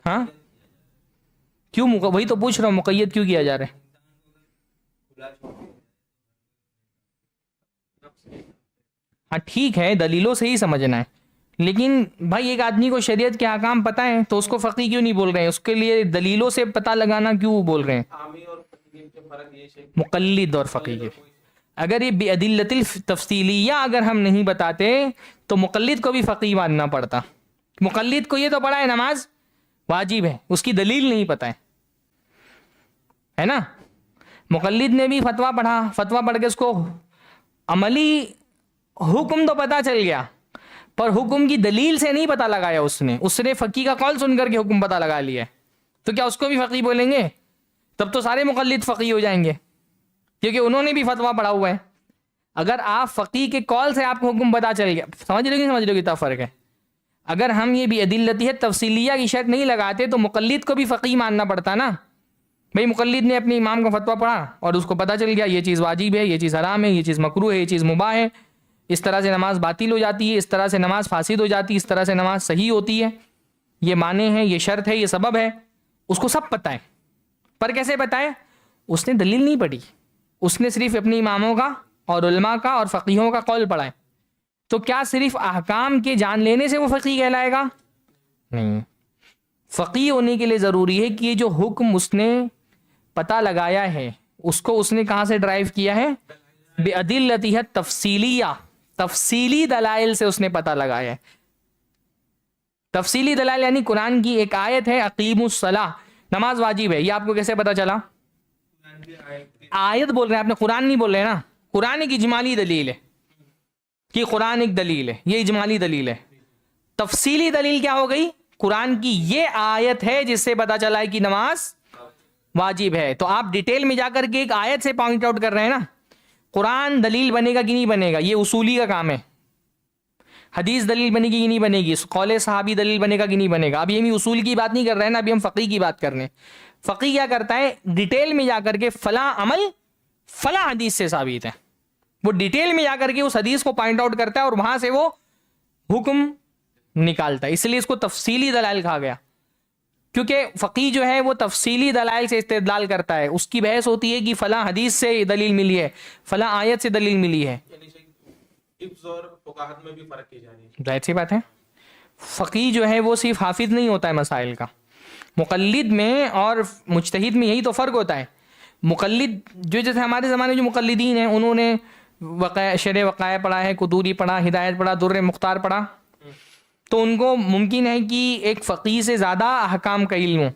ہاں کیوں وہی تو پوچھ رہا ہوں، مقید کیوں کیا جا رہا ہے؟ ہاں ٹھیک ہے، دلیلوں سے ہی سمجھنا ہے، لیکن بھائی ایک آدمی کو شریعت کے احکام پتہ ہے تو اس کو فقی کیوں نہیں بول رہے ہیں؟ اس کے لیے دلیلوں سے پتہ لگانا کیوں بول رہے ہیں؟ مقلد اور فقی کے اگر یہ بِأَدِلَّةِ التفصیلیہ اگر ہم نہیں بتاتے تو مقلد کو بھی فقی ماننا پڑتا. مقلد کو یہ تو پڑا ہے نماز واجب ہے، اس کی دلیل نہیں پتہ ہے نا. مقلد نے بھی فتویٰ پڑھا، فتویٰ پڑھ کے اس کو عملی حکم تو پتہ چل گیا، پر حکم کی دلیل سے نہیں پتہ لگایا. اس نے فقی کا قول سن کر کے حکم پتہ لگا لیا، تو کیا اس کو بھی فقی بولیں گے؟ تب تو سارے مقلد فقی ہو جائیں گے، کیونکہ انہوں نے بھی فتویٰ پڑھا ہوا ہے. اگر آپ فقی کے قول سے آپ کو حکم پتہ چل گیا، سمجھ لو کتنا فرق ہے. اگر ہم یہ بھی عدلتی ہے تفصیلیہ کی شرط نہیں لگاتے تو مقلد کو بھی فقی ماننا پڑتا نا. بھئی مقلد نے اپنے امام کا فتویٰ پڑھا اور اس کو پتہ چل گیا یہ چیز واجب ہے، یہ چیز حرام ہے، یہ چیز مکروہ ہے، یہ چیز مباح ہے، اس طرح سے نماز باطل ہو جاتی ہے، اس طرح سے نماز فاسد ہو جاتی ہے، اس طرح سے نماز صحیح ہوتی ہے، یہ معنی ہے، یہ شرط ہے، یہ سبب ہے. اس کو سب پتہ ہے، پر کیسے پتہ ہے؟ اس نے دلیل نہیں پڑھی، اس نے صرف اپنے اماموں کا اور علماء کا اور فقیہوں کا قول پڑھا ہے. تو کیا صرف احکام کے جان لینے سے وہ فقی کہلائے گا؟ نہیں. فقی ہونے کے لیے ضروری ہے کہ یہ جو حکم اس نے پتہ لگایا ہے اس کو اس نے کہاں سے ڈرائیو کیا ہے؟ بِأَدِلَّتِهَا التَّفْصِیلیہ، تفصیلی دلائل سے اس نے پتہ لگایا ہے. تفصیلی دلائل یعنی قرآن کی ایک آیت ہے اقیموا الصلاۃ، نماز واجب ہے، یہ آپ کو کیسے پتہ چلا؟ آیت بول رہے ہیں آپ نے، قرآن نہیں بول رہے نا. قرآن ایک اجمالی دلیل ہے کہ قرآن ایک دلیل ہے، یہ اجمالی دلیل ہے. تفصیلی دلیل کیا ہو گئی؟ قرآن کی یہ آیت ہے جس سے پتہ چلا ہے کہ نماز واجب ہے. تو آپ ڈیٹیل میں جا کر کے ایک آیت سے پوائنٹ آؤٹ کر رہے ہیں نا. قرآن دلیل بنے گا کہ نہیں بنے گا؟ یہ اصولی کا کام ہے. حدیث دلیل بنے گی کہ نہیں بنے گی؟ قول صحابی دلیل بنے گا کہ نہیں بنے گا؟ ابھی ہم اصول کی بات نہیں کر رہے ہیں نا، ابھی ہم فقی کی بات کر رہے ہیں. فقی کیا کرتا ہے؟ ڈیٹیل میں جا کر کے فلاں عمل فلاں حدیث سے ثابت ہے، وہ ڈیٹیل میں جا کر کے اس حدیث کو پوائنٹ آؤٹ کرتا ہے اور وہاں سے وہ حکم نکالتا ہے. اس لیے اس کو تفصیلی دلائل کہا گیا، کیونکہ فقی جو ہے وہ تفصیلی دلائل سے استدلال کرتا ہے. اس کی بحث ہوتی ہے کہ فلاں حدیث سے دلیل ملی ہے، فلاں آیت سے دلیل ملی ہے. ظاہر سی بات ہے فقی جو ہے وہ صرف حافظ نہیں ہوتا ہے مسائل کا. مقلد میں اور مجتہد میں یہی تو فرق ہوتا ہے. مقلد جو جیسے ہمارے زمانے جو مقلدین ہیں انہوں نے شرح وقائع پڑھا ہے، قدوری پڑھا، ہدایت پڑھا، در مختار پڑھا، تو ان کو ممکن ہے کہ ایک فقی سے زیادہ احکام کا علم ہو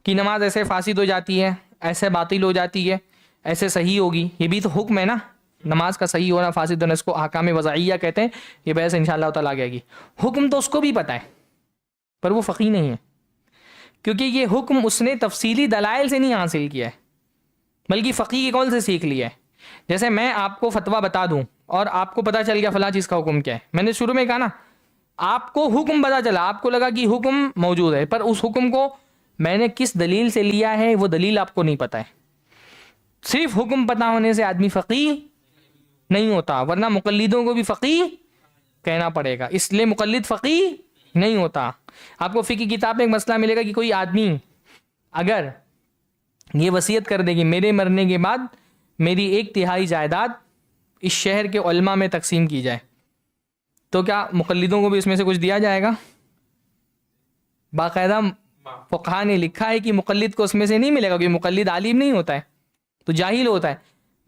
کہ نماز ایسے فاسد ہو جاتی ہے، ایسے باطل ہو جاتی ہے، ایسے صحیح ہوگی. یہ بھی تو حکم ہے نا، نماز کا صحیح ہونا فاسد ہونا، اس کو احکام وضعیہ کہتے ہیں. یہ بحث انشاءاللہ تعالیٰ آگے گی. حکم تو اس کو بھی پتہ ہے پر وہ فقی نہیں ہے، کیونکہ یہ حکم اس نے تفصیلی دلائل سے نہیں حاصل کیا ہے بلکہ فقی کے قول سے سیکھ لیا ہے. جیسے میں آپ کو فتویٰ بتا دوں اور آپ کو پتہ چل گیا فلاں چیز کا حکم کیا ہے. میں نے شروع میں کہا نا، آپ کو حکم پتہ چلا، آپ کو لگا کہ حکم موجود ہے، پر اس حکم کو میں نے کس دلیل سے لیا ہے وہ دلیل آپ کو نہیں پتہ ہے. صرف حکم پتہ ہونے سے آدمی فقی نہیں ہوتا، ورنہ مقلدوں کو بھی فقی کہنا پڑے گا. اس لیے مقلد فقی نہیں ہوتا. آپ کو فقہ کی کتاب میں ایک مسئلہ ملے گا کہ کوئی آدمی اگر یہ وصیت کر دے کہ میرے مرنے کے بعد میری 1/3 جائیداد اس شہر کے علماء میں تقسیم کی جائے، تو کیا مقلدوں کو بھی اس میں سے کچھ دیا جائے گا؟ باقاعدہ فقہاء نے لکھا ہے کہ مقلد کو اس میں سے نہیں ملے گا، کیونکہ مقلد عالم نہیں ہوتا ہے تو جاہل ہوتا ہے.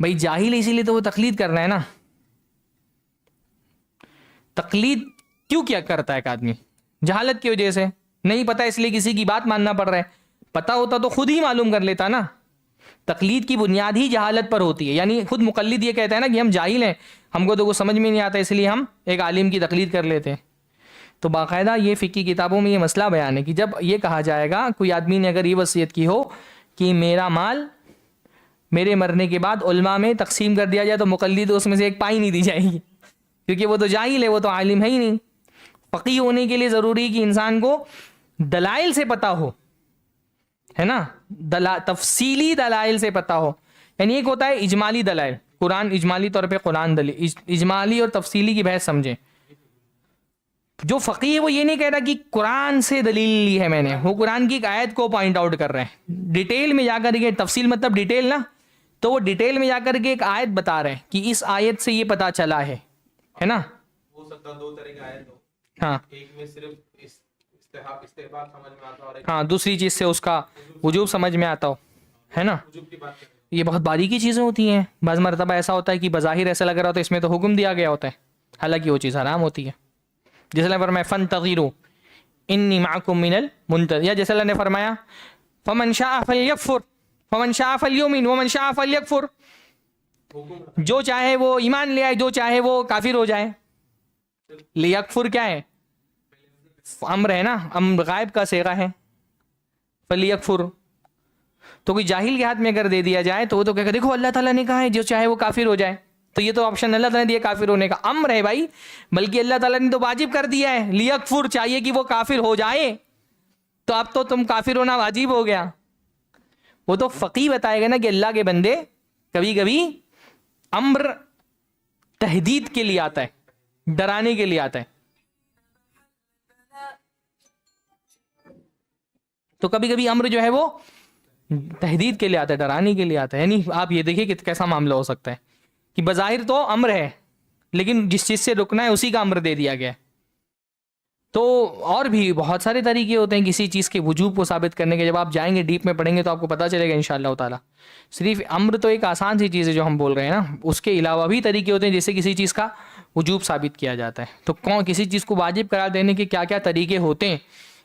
بھائی جاہل اسی لیے تو وہ تقلید کر رہا ہے نا. تقلید کیوں کیا کرتا ہے ایک آدمی؟ جہالت کی وجہ سے. نہیں پتہ اس لیے کسی کی بات ماننا پڑ رہا ہے. پتہ ہوتا تو خود ہی معلوم کر لیتا نا. تقلید کی بنیاد ہی جہالت پر ہوتی ہے. یعنی خود مقلد یہ کہتا ہے نا کہ ہم جاہل ہیں, ہم کو تو وہ سمجھ میں نہیں آتا, اس لیے ہم ایک عالم کی تقلید کر لیتے ہیں. تو باقاعدہ یہ فقہی کتابوں میں یہ مسئلہ بیان ہے کہ جب یہ کہا جائے گا, کوئی آدمی نے اگر یہ وصیت کی ہو کہ میرا مال میرے مرنے کے بعد علماء میں تقسیم کر دیا جائے, تو مقلد اس میں سے ایک پائی نہیں دی جائے گی, کیونکہ وہ تو جاہل ہے, وہ تو عالم ہے ہی نہیں. فقیہ ہونے کے لیے ضروری کہ انسان کو دلائل سے پتہ ہو, ہے نا, تفصیلی دلائل سے پتہ ہو. یعنی ایک ہوتا ہے اجمالی دلائل, قرآن اجمالی طور پہ قرآن دلیل, اجمالی اور تفصیلی کی بحث سمجھیں. جو فقیہ ہے وہ یہ نہیں کہہ رہا کہ قرآن سے دلیل لی ہے میں نے, وہ قرآن کی ایک آیت کو پوائنٹ آؤٹ کر رہے ہیں, ڈیٹیل میں جا کر کے, تفصیل مطلب ڈیٹیل نا, تو وہ ڈیٹیل میں جا کر کے ایک آیت بتا رہے ہیں کہ اس آیت سے یہ پتہ چلا ہے نا. ہو سکتا دو طرح کی آیت ہو, ہاں ایک میں صرف استحباب سمجھ میں آتا ہے, ہاں, دوسری چیز سے اس کا وجوب سمجھ میں آتا ہو, ہے نا. وجوب کی بات کریں. یہ بہت باریکی چیزیں ہوتی ہیں. بعض مرتبہ ایسا ہوتا ہے کہ بظاہر ایسا لگ رہا ہوتا ہے اس میں تو حکم دیا گیا ہوتا ہے, حالانکہ وہ چیز حرام ہوتی ہے. جیسے اللہ نے فرمایا فانتظروا انی معکم من المنتظرین, یا جیسے اللہ نے فرمایا فمن شاء فلیکفر فمن شاء فلیؤمن ومن شاء فلیکفر, جو چاہے وہ ایمان لے آئے, جو چاہے وہ کافر ہو جائے. لیکفر کیا ہے, امر ہے نا, امر غائب کا صیغہ ہے. فلیکفر تو کوئی جاہل کے ہاتھ میں اگر دے دیا جائے تو وہ تو کہے گا دیکھو اللہ تعالیٰ نے کہا ہے جو چاہے وہ کافر ہو جائے, تو یہ تو آپشن اللہ تعالیٰ نے دیا کافر ہونے کا, امر ہے بھائی, بلکہ اللہ تعالیٰ نے تو واجب کر دیا ہے. لیکفر چاہیے کہ وہ کافر ہو جائے, تو اب تو تم کافر ہونا واجب ہو گیا. وہ تو فقیہ بتائے گا نا کہ اللہ کے بندے کبھی کبھی امر تہدید کے لیے آتا ہے, ڈرانے کے لیے آتا ہے. تو کبھی کبھی امر جو ہے وہ تہدید کے لیے آتا ہے, ڈرانے کے لیے آتا ہے. یعنی آپ یہ دیکھیں کہ کیسا معاملہ ہو سکتا ہے کہ بظاہر تو امر ہے, لیکن جس چیز سے رکنا ہے اسی کا امر دے دیا گیا ہے. تو اور بھی بہت سارے طریقے ہوتے ہیں کسی چیز کے وجوب کو ثابت کرنے کے. جب آپ جائیں گے ڈیپ میں پڑھیں گے تو آپ کو پتہ چلے گا انشاءاللہ تعالیٰ. صرف امر تو ایک آسان سی چیز ہے جو ہم بول رہے ہیں نا, اس کے علاوہ بھی طریقے ہوتے ہیں جس سے کسی چیز کا وجوب ثابت کیا جاتا ہے. تو کسی چیز کو واجب قرار دینے کے کیا کیا طریقے ہوتے ہیں,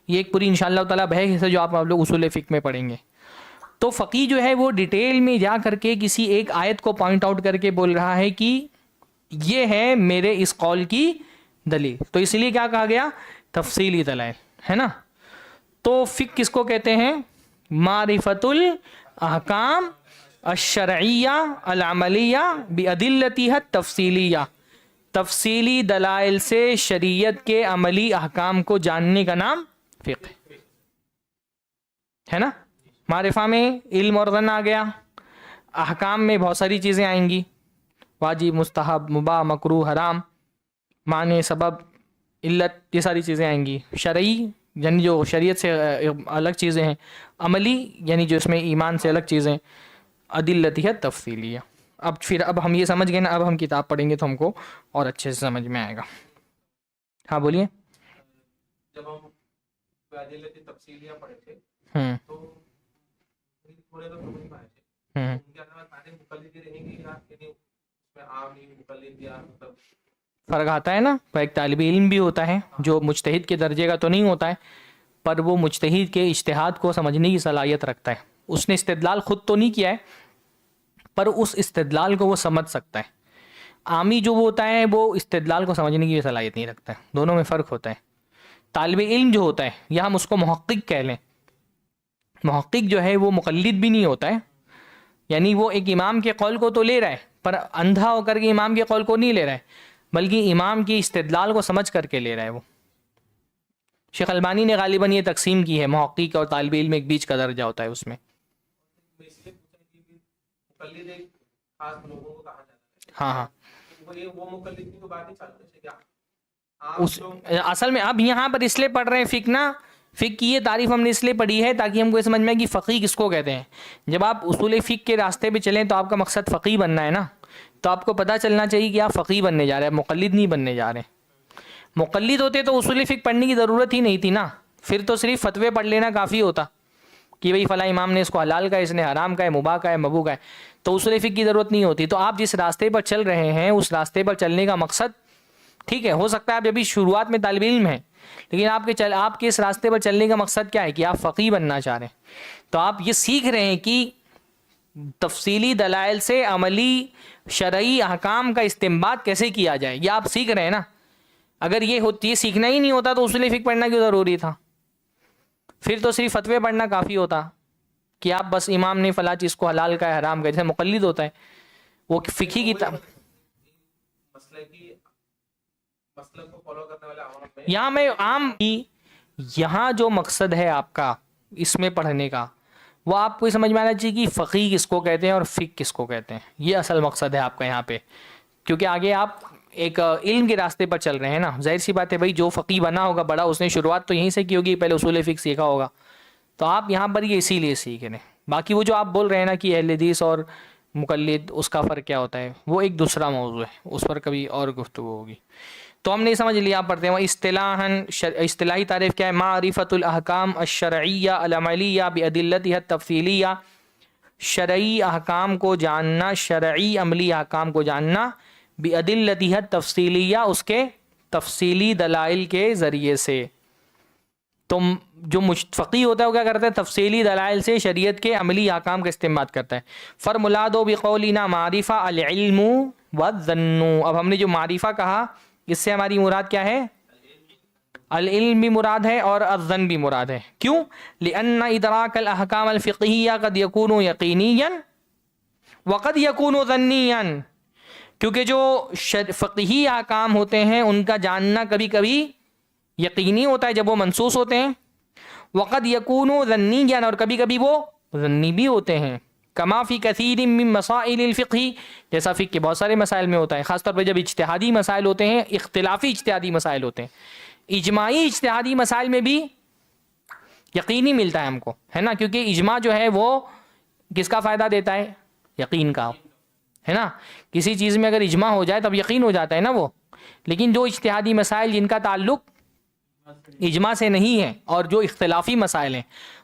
یہ ایک پوری انشاءاللہ تعالیٰ بحث ہے جو آپ لوگ اصول فقہ میں پڑھیں گے. تو فقیہ جو ہے وہ ڈیٹیل میں جا کر کے کسی ایک آیت کو پوائنٹ آؤٹ کر کے بول رہا ہے کہ یہ ہے میرے اس قول کی دلیل. تو اس لیے کیا کہا گیا, تفصیلی دلائل, ہے نا. تو فقہ کس کو کہتے ہیں, معرفت الاحکام الشرعیہ العملیہ بادلتها التفصیلیہ, تفصیلی دلائل سے شریعت کے عملی احکام کو جاننے کا نام فقہ ہے نا. معرفہ میں علم اور ظن آ گیا, احکام میں بہت ساری چیزیں آئیں گی, واجب, مستحب, مباح, مکروہ, حرام, معنی, سبب, علت, یہ ساری چیزیں آئیں گی. شرعی یعنی جو شریعت سے الگ چیزیں ہیں, عملی یعنی جو اس میں ایمان سے الگ چیزیں, ادلتہ تفصیلیہ. اب ہم یہ سمجھ گئے نا, اب ہم کتاب پڑھیں گے تو ہم کو اور اچھے سے سمجھ میں آئے گا. ہاں بولیے. جب ہم تفصیلیاں پڑھے تھے تو تھوڑے لوگ سمجھ میں آئے تھے, ان کے علاوہ سارے مقلد رہیں گے یا اس میں عام ہی مقلد یا مطلب فرق آتا ہے نا. ایک طالب علم بھی ہوتا ہے جو مجتہد کے درجے کا تو نہیں ہوتا ہے, پر وہ مجتہد کے اجتہاد کو سمجھنے کی صلاحیت رکھتا ہے. اس نے استدلال خود تو نہیں کیا ہے, پر اس استدلال کو وہ سمجھ سکتا ہے. عامی جو وہ ہوتا ہے وہ استدلال کو سمجھنے کی صلاحیت نہیں رکھتا ہے. دونوں میں فرق ہوتا ہے. طالب علم جو ہوتا ہے, یا ہم اس کو محقق کہہ لیں, محقق جو ہے وہ مقلد بھی نہیں ہوتا ہے. یعنی وہ ایک امام کے قول کو تو لے رہا ہے, پر اندھا ہو کر کے امام کے قول کو نہیں لے رہا ہے, بلکہ امام کی استدلال کو سمجھ کر کے لے رہا ہے. وہ شیخ البانی نے غالباً یہ تقسیم کی ہے, محقق اور طالب علم ایک بیچ کا درجہ ہوتا ہے اس میں. ہاں اصل میں اب یہاں پر اس لیے پڑھ رہے ہیں فقہ نا, فقہ کی یہ تعریف ہم نے اس لیے پڑھی ہے تاکہ ہم کو یہ سمجھ میں کہ فقیہ کس کو کہتے ہیں. جب آپ اصول فقہ کے راستے پہ چلیں تو آپ کا مقصد فقیہ بننا ہے نا, تو آپ کو پتہ چلنا چاہیے کہ آپ فقیہ بننے جا رہے ہیں, مقلد نہیں بننے جا رہے. مقلد ہوتے تو اصول فقہ پڑھنے کی ضرورت ہی نہیں تھی نا, پھر تو صرف فتوے پڑھ لینا کافی ہوتا کہ بھئی فلاں امام نے اس کو حلال کہا, اس نے حرام کہا, مباح کہا, مبوح کہا, تو اصول فقہ کی ضرورت نہیں ہوتی. تو آپ جس راستے پر چل رہے ہیں اس راستے پر چلنے کا مقصد ٹھیک ہے, ہو سکتا ہے آپ ابھی شروعات میں طالب علم ہیں لیکن آپ کے اس راستے پر چلنے کا مقصد کیا ہے کہ آپ فقیہ بننا چاہ رہے ہیں، تو آپ یہ سیکھ رہے ہیں کہ تفصیلی دلائل سے عملی شرعی احکام کا استنباط کیسے کیا جائے، یہ آپ سیکھ رہے ہیں نا۔ اگر یہ سیکھنا ہی نہیں ہوتا تو اصول فقہ پڑھنا کیوں ضروری تھا؟ پھر تو صرف فتوے پڑھنا کافی ہوتا کہ آپ بس امام نے فلاں چیز کو حلال کا ہے حرام کا، جیسے مقلد ہوتا ہے وہ فقہی کی مسلک کو فالو کرنے والے عوام میں یہاں میں عام یہاں جو مقصد ہے آپ کا اس میں پڑھنے کا، وہ آپ کو سمجھ میں آنا چاہیے کہ فقیہ کس کو کہتے ہیں اور فقہ کس کو کہتے ہیں۔ یہ اصل مقصد ہے آپ کا یہاں پہ، کیونکہ آگے آپ ایک علم کے راستے پر چل رہے ہیں نا۔ ظاہر سی بات ہے بھائی، جو فقیہ بنا ہوگا بڑا، اس نے شروعات تو یہیں سے کی ہوگی، پہلے اصول فقہ سیکھا ہوگا، تو آپ یہاں پر یہ اسی لیے سیکھ رہے ہیں۔ باقی وہ جو آپ بول رہے ہیں نا کہ اہل حدیث اور مقلد اس کا فرق کیا ہوتا ہے، وہ ایک دوسرا موضوع ہے، اس پر کبھی اور گفتگو ہوگی۔ تو ہم نے سمجھ لیا، آپ پڑھتے ہیں اصطلاحی تعریف کیا ہے؟ معرفت الاحکام الشرعیہ العملیہ بادلتها التفصیلیہ، شرعی احکام کو جاننا، شرعی عملی احکام کو جاننا، بادلتها التفصیلیہ، اس کے تفصیلی دلائل کے ذریعے سے۔ تو جو فقیہ ہوتا ہے وہ کیا کرتا ہے؟ تفصیلی دلائل سے شریعت کے عملی احکام کا استعمال کرتا ہے۔ فرملادو بقولنا معرفہ العلم والظن، اب ہم نے جو معرفہ کہا اس سے ہماری مراد کیا ہے؟ العلم بھی مراد ہے اور الظن بھی مراد ہے۔ کیوں؟ لأن ادراک الاحکام الفقہیہ قد یکون یقینیا وقد یکون ظنیا، کیونکہ جو فقہی احکام ہوتے ہیں ان کا جاننا کبھی کبھی یقینی ہوتا ہے جب وہ منصوص ہوتے ہیں، وقد یکون ظنیا، اور کبھی کبھی وہ ظنی بھی ہوتے ہیں۔ کما فی کثیر من مسائل الفقہ، جیسا فقہ کے بہت سارے مسائل میں ہوتا ہے، خاص طور پہ جب اجتہادی مسائل ہوتے ہیں، اختلافی اجتہادی مسائل ہوتے ہیں۔ اجماعی اجتہادی مسائل میں بھی یقینی ملتا ہے ہم کو، ہے نا، کیونکہ اجماع جو ہے وہ کس کا فائدہ دیتا ہے؟ یقین کا، ہے نا۔ کسی چیز میں اگر اجماع ہو جائے تب یقین ہو جاتا ہے نا وہ، لیکن جو اجتہادی مسائل جن کا تعلق اجماع سے نہیں ہے اور جو اختلافی مسائل ہیں،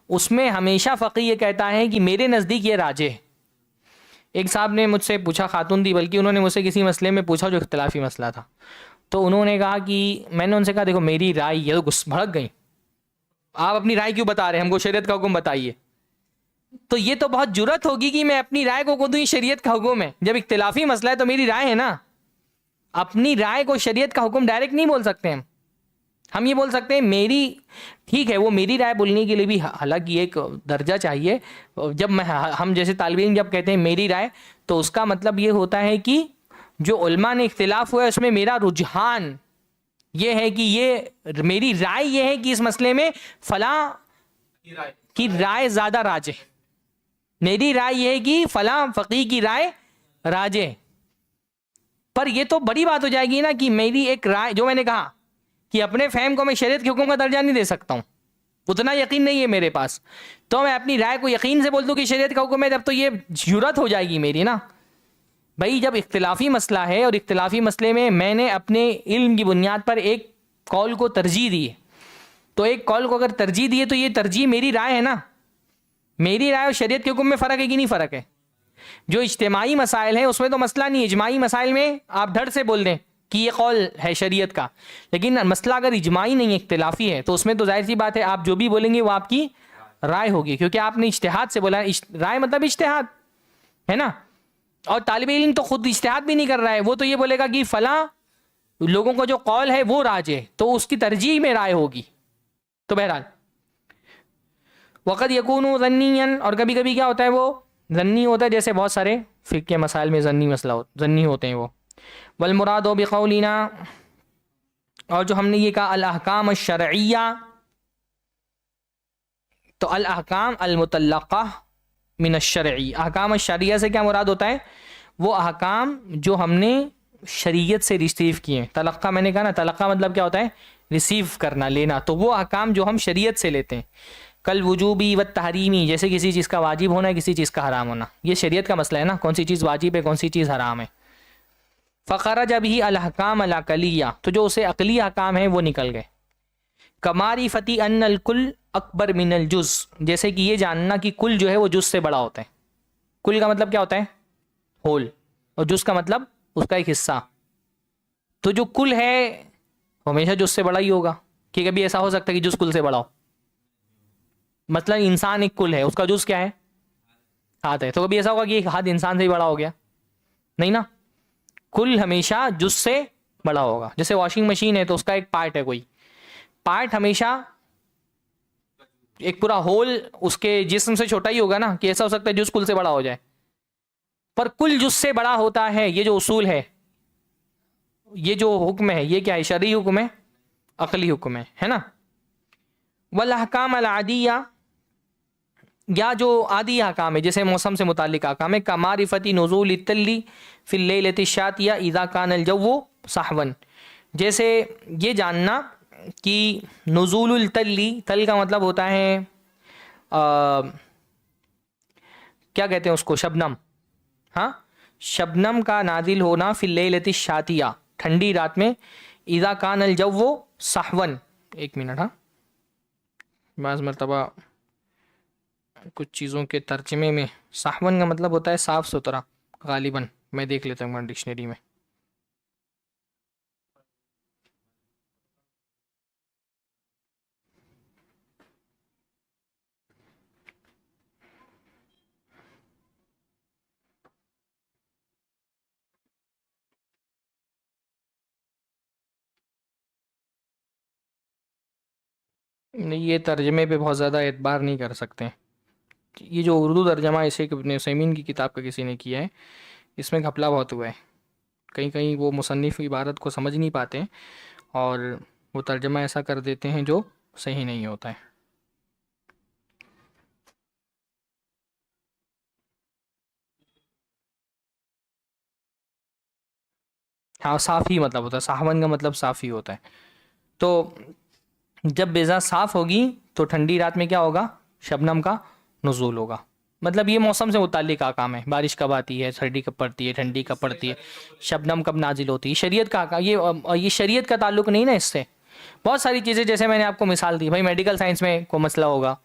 اس میں ہمیشہ فقیہ یہ کہتا ہے کہ میرے نزدیک یہ راجح ہے۔ ایک صاحب نے مجھ سے پوچھا، خاتون دی بلکہ، انہوں نے مجھ سے کسی مسئلے میں پوچھا جو اختلافی مسئلہ تھا، تو انہوں نے کہا کہ میں نے ان سے کہا دیکھو میری رائے، یہ تو بھڑک گئی، آپ اپنی رائے کیوں بتا رہے ہیں، ہم کو شریعت کا حکم بتائیے۔ تو یہ تو بہت جرت ہوگی کہ میں اپنی رائے کو دوں، شریعت کا حکم ہے، جب اختلافی مسئلہ ہے تو میری رائے ہے نا۔ اپنی رائے کو شریعت کا حکم ڈائریکٹ نہیں بول سکتے ہم یہ بول سکتے ہیں میری، ٹھیک ہے، وہ میری رائے بولنے کے لیے بھی حالانکہ ایک درجہ چاہیے۔ جب ہم جیسے طالب علم جب کہتے ہیں میری رائے، تو اس کا مطلب یہ ہوتا ہے کہ جو علماء نے اختلاف ہوا ہے اس میں میرا رجحان یہ ہے کہ یہ میری رائے یہ ہے کہ اس مسئلے میں فلاں کی رائے زیادہ راجح، میری رائے یہ ہے کہ فلاں فقیہ کی رائے راجح۔ پر یہ تو بڑی بات ہو جائے گی نا کہ میری ایک رائے، جو میں نے کہا کہ اپنے فہم کو میں شریعت کے حکم کا درجہ نہیں دے سکتا ہوں، اتنا یقین نہیں ہے میرے پاس، تو میں اپنی رائے کو یقین سے بول دوں کہ شریعت کا حکم ہے، جب تو یہ جرات ہو جائے گی میری نا۔ بھائی جب اختلافی مسئلہ ہے اور اختلافی مسئلے میں میں نے اپنے علم کی بنیاد پر ایک قول کو ترجیح دی ہے، تو ایک قول کو اگر ترجیح دی ہے تو یہ ترجیح میری رائے ہے نا۔ میری رائے اور شریعت کے حکم میں فرق ہے کہ نہیں فرق ہے؟ جو اجتماعی مسائل ہیں اس میں تو مسئلہ نہیں ہے، اجماعی مسائل میں آپ ڈھڑ سے بول دیں کہ یہ قول ہے شریعت کا، لیکن مسئلہ اگر اجماعی نہیں ہے، اختلافی ہے، تو اس میں تو ظاہر سی بات ہے آپ جو بھی بولیں گے وہ آپ کی رائے ہوگی، کیونکہ آپ نے اجتہاد سے بولا ہے، رائے مطلب اجتہاد ہے نا۔ اور طالب علم تو خود اجتہاد بھی نہیں کر رہا ہے، وہ تو یہ بولے گا کہ فلاں لوگوں کا جو قول ہے وہ راجح ہے، تو اس کی ترجیح میں رائے ہوگی۔ تو بہرحال وقد یکون ظنیا، اور کبھی کبھی کیا ہوتا ہے وہ ظنی ہوتا ہے، جیسے بہت سارے فقہ کے مسائل میں ظنی ہوتے ہیں وہ۔ والمراد بقولنا، اور جو ہم نے یہ کہا الاحکام الشرعیہ، تو الاحکام المتلقہ من الشرعی، احکام الشرعیہ سے کیا مراد ہوتا ہے؟ وہ احکام جو ہم نے شریعت سے ریسیو کیے ہیں۔ تلقہ میں نے کہا نا، تلقہ مطلب کیا ہوتا ہے؟ ریسیو کرنا، لینا، تو وہ احکام جو ہم شریعت سے لیتے ہیں، کل وجوبی و تحریمی، جیسے کسی چیز کا واجب ہونا ہے، کسی چیز کا حرام ہونا، یہ شریعت کا مسئلہ ہے نا، کون سی چیز واجب ہے، کون سی چیز حرام ہے۔ فخرج به الاحکام العقلیہ، تو جو اسے عقلی احکام ہیں وہ نکل گئے۔ کمعرفت ان الکل اکبر من الجز، جیسے کہ یہ جاننا کہ کل جو ہے وہ جز سے بڑا ہوتا ہے۔ کل کا مطلب کیا ہوتا ہے؟ ہول، اور جز کا مطلب اس کا ایک حصہ۔ تو جو کل ہے ہمیشہ جز سے بڑا ہی ہوگا، کہ کبھی ایسا ہو سکتا ہے کہ جز کل سے بڑا ہو؟ مثلا انسان ایک کل ہے، اس کا جز کیا ہے؟ ہاتھ ہے، تو کبھی ایسا ہوگا کہ ایک ہاتھ انسان سے ہی بڑا ہو گیا؟ نہیں نا، کل ہمیشہ جز سے بڑا ہوگا. جیسے واشنگ مشین ہے تو اس کا ایک پارٹ ہے، کوئی پارٹ ہمیشہ ایک پورا ہول اس کے جسم سے چھوٹا ہی ہوگا نا، کہ ایسا ہو سکتا ہے جز کل سے بڑا ہو جائے، پر کل جز سے بڑا ہوتا ہے. یہ جو اصول ہے، یہ جو حکم ہے، یہ کیا ہے؟ شرعی حکم ہے، عقلی حکم ہے نا. والاحکام العادیہ، یا جو عادی احکام ہے جیسے موسم سے متعلق احکام ہے، کمعرفتی نزول التلی فی اللیلۃ الشاتیہ اذا کان الجو صحوا، جیسے یہ جاننا کہ نزول التلی، تل کا مطلب ہوتا ہے کیا کہتے ہیں اس کو؟ شبنم. ہاں، شبنم کا نازل ہونا فی اللیلۃ الشاتیہ، ٹھنڈی رات میں، اذا کان الجو صحوا. ایک منٹ، ہاں، بعض مرتبہ کچھ چیزوں کے ترجمے میں صحون کا مطلب ہوتا ہے صاف ستھرا، غالباً میں دیکھ لیتا ہوں ڈکشنری میں. نہیں، یہ ترجمے پہ بہت زیادہ اعتبار نہیں کر سکتے. یہ جو اردو ترجمہ اسے ابن عثیمین کی کتاب کا کسی نے کیا ہے، اس میں گھپلا بہت ہوا ہے. کہیں کہیں وہ مصنف عبارت کو سمجھ نہیں پاتے اور وہ ترجمہ ایسا کر دیتے ہیں جو صحیح نہیں ہوتا ہے. ہاں، صافی مطلب ہوتا ہے، صحون کا مطلب صافی ہوتا ہے. تو جب بیضا صاف ہوگی تو ٹھنڈی رات میں کیا ہوگا؟ شبنم کا نزول ہوگا. مطلب یہ موسم سے متعلق احکام ہے، بارش کب آتی ہے، سردی کب پڑتی ہے، ٹھنڈی کب پڑتی ہے، شبنم کب نازل ہوتی ہے. شریعت کا احکام، یہ شریعت کا تعلق نہیں نا اس سے. بہت ساری چیزیں جیسے میں نے آپ کو مثال دی، بھائی میڈیکل سائنس میں کوئی مسئلہ ہوگا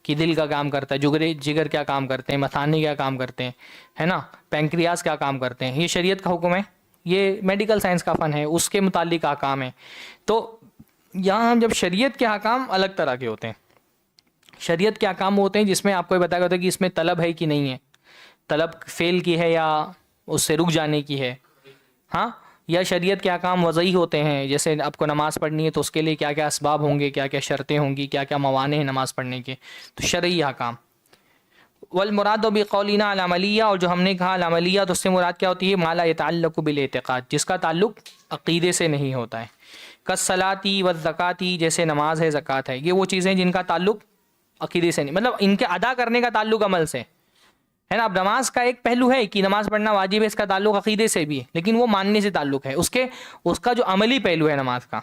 کہ دل کا کام کرتا ہے، جگر کیا کام کرتے ہیں، مثانے کیا کام کرتے ہیں، ہے نا، پینکریاس کیا کام کرتے ہیں، یہ شریعت کا حکم ہے، یہ میڈیکل سائنس کا فن ہے، اس کے متعلق احکام ہے. تو یہاں ہم جب شریعت کے احکام الگ طرح کے ہوتے ہیں. شریعت کے احکام ہوتے ہیں جس میں آپ کو یہ بتایا ہوتا ہے کہ اس میں طلب ہے کہ نہیں ہے، طلب فعل کی ہے یا اس سے رک جانے کی ہے. ہاں، یا شریعت کے احکام وضعی ہوتے ہیں، جیسے آپ کو نماز پڑھنی ہے تو اس کے لیے کیا کیا اسباب ہوں گے، کیا کیا شرطیں ہوں گی، کیا کیا موانع ہیں نماز پڑھنے کے. تو شرعی احکام. والمراد بقولنا العملیہ، اور جو ہم نے کہا العملیہ تو اس سے مراد کیا ہوتی ہے؟ ما لا يتعلق بالاعتقاد، جس کا تعلق عقیدے سے نہیں ہوتا ہے. کالصلاۃ والزکوٰۃ، جیسے نماز ہے، زکوٰۃ ہے، یہ وہ چیزیں جن کا تعلق عقیدے سے نہیں، مطلب ان کے ادا کرنے کا تعلق عمل سے ہے نا. اب نماز کا ایک پہلو ہے کہ نماز پڑھنا واجب ہے، اس کا تعلق عقیدے سے بھی ہے، لیکن وہ ماننے سے تعلق ہے، اس کا جو عملی پہلو ہے نماز کا.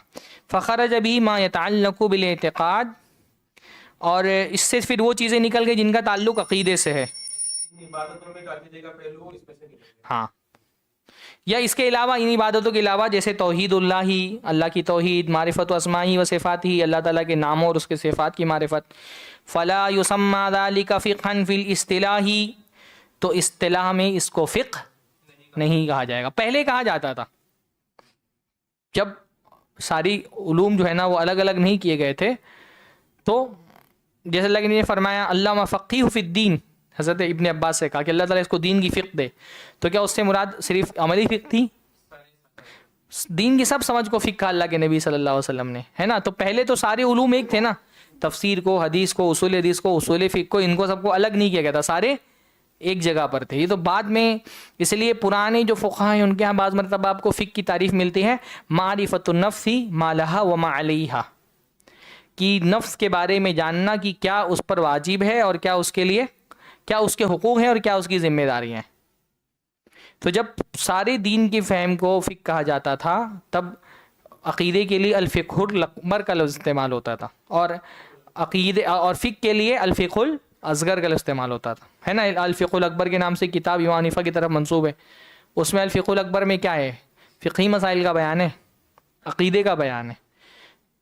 فخرج به ما يتعلق بالاعتقاد، اور اس سے پھر وہ چیزیں نکل گئی جن کا تعلق عقیدے سے ہے. عبادتوں میں عقیدے کا پہلو اس میں سے نکل گیا. ہاں، یا اس کے علاوہ، ان عبادتوں کے علاوہ، جیسے توحید اللہ ہی، اللہ کی توحید، معرفت و اسمائی و صفات ہی، اللہ تعالیٰ کے ناموں اور اس کے صفات کی معرفت. فلا یسمى ذلك فقها فی الاصطلاح، تو اصطلاح میں اس کو فقہ نہیں کہا جائے گا. پہلے کہا جاتا تھا جب ساری علوم جو ہے نا وہ الگ الگ نہیں کیے گئے تھے. تو جیسے اللہ نے فرمایا علامہ فقیہ فی الدین، حضرت ابن عباس سے کہا کہ اللہ تعالیٰ اس کو دین کی فقہ دے، تو کیا اس سے مراد صرف عملی فقہ تھی؟ دین کی سب سمجھ کو فقہ اللہ کے نبی صلی اللہ علیہ وسلم نے، ہے نا. تو پہلے تو سارے علوم ایک تھے نا، تفسیر کو، حدیث کو، اصول حدیث کو، اصول فقہ کو، ان کو سب کو الگ نہیں کیا گیا تھا، سارے ایک جگہ پر تھے. یہ تو بعد میں، اس لیے پرانے جو فقہاء ہیں ان کے ہاں بعض مرتبہ آپ کو فقہ کی تعریف ملتی ہے معرفت النفس ما لها وما علیہا، کہ نفس کے بارے میں جاننا کہ کیا اس پر واجب ہے اور کیا اس کے لیے، کیا اس کے حقوق ہیں اور کیا اس کی ذمہ داری ہیں. تو جب سارے دین کی فہم کو فقہ کہا جاتا تھا تب عقیدے کے لیے الفقہ الاکبر کا لفظ استعمال ہوتا تھا، اور عقیدے اور فقہ کے لیے الفقہ الاصغر کا لفظ استعمال ہوتا تھا، ہے نا. الفقہ الاکبر کے نام سے کتاب امام حنیفہ کی طرف منسوب ہے. اس میں الفقہ الاکبر میں کیا ہے؟ فقہی مسائل کا بیان ہے، عقیدے کا بیان ہے.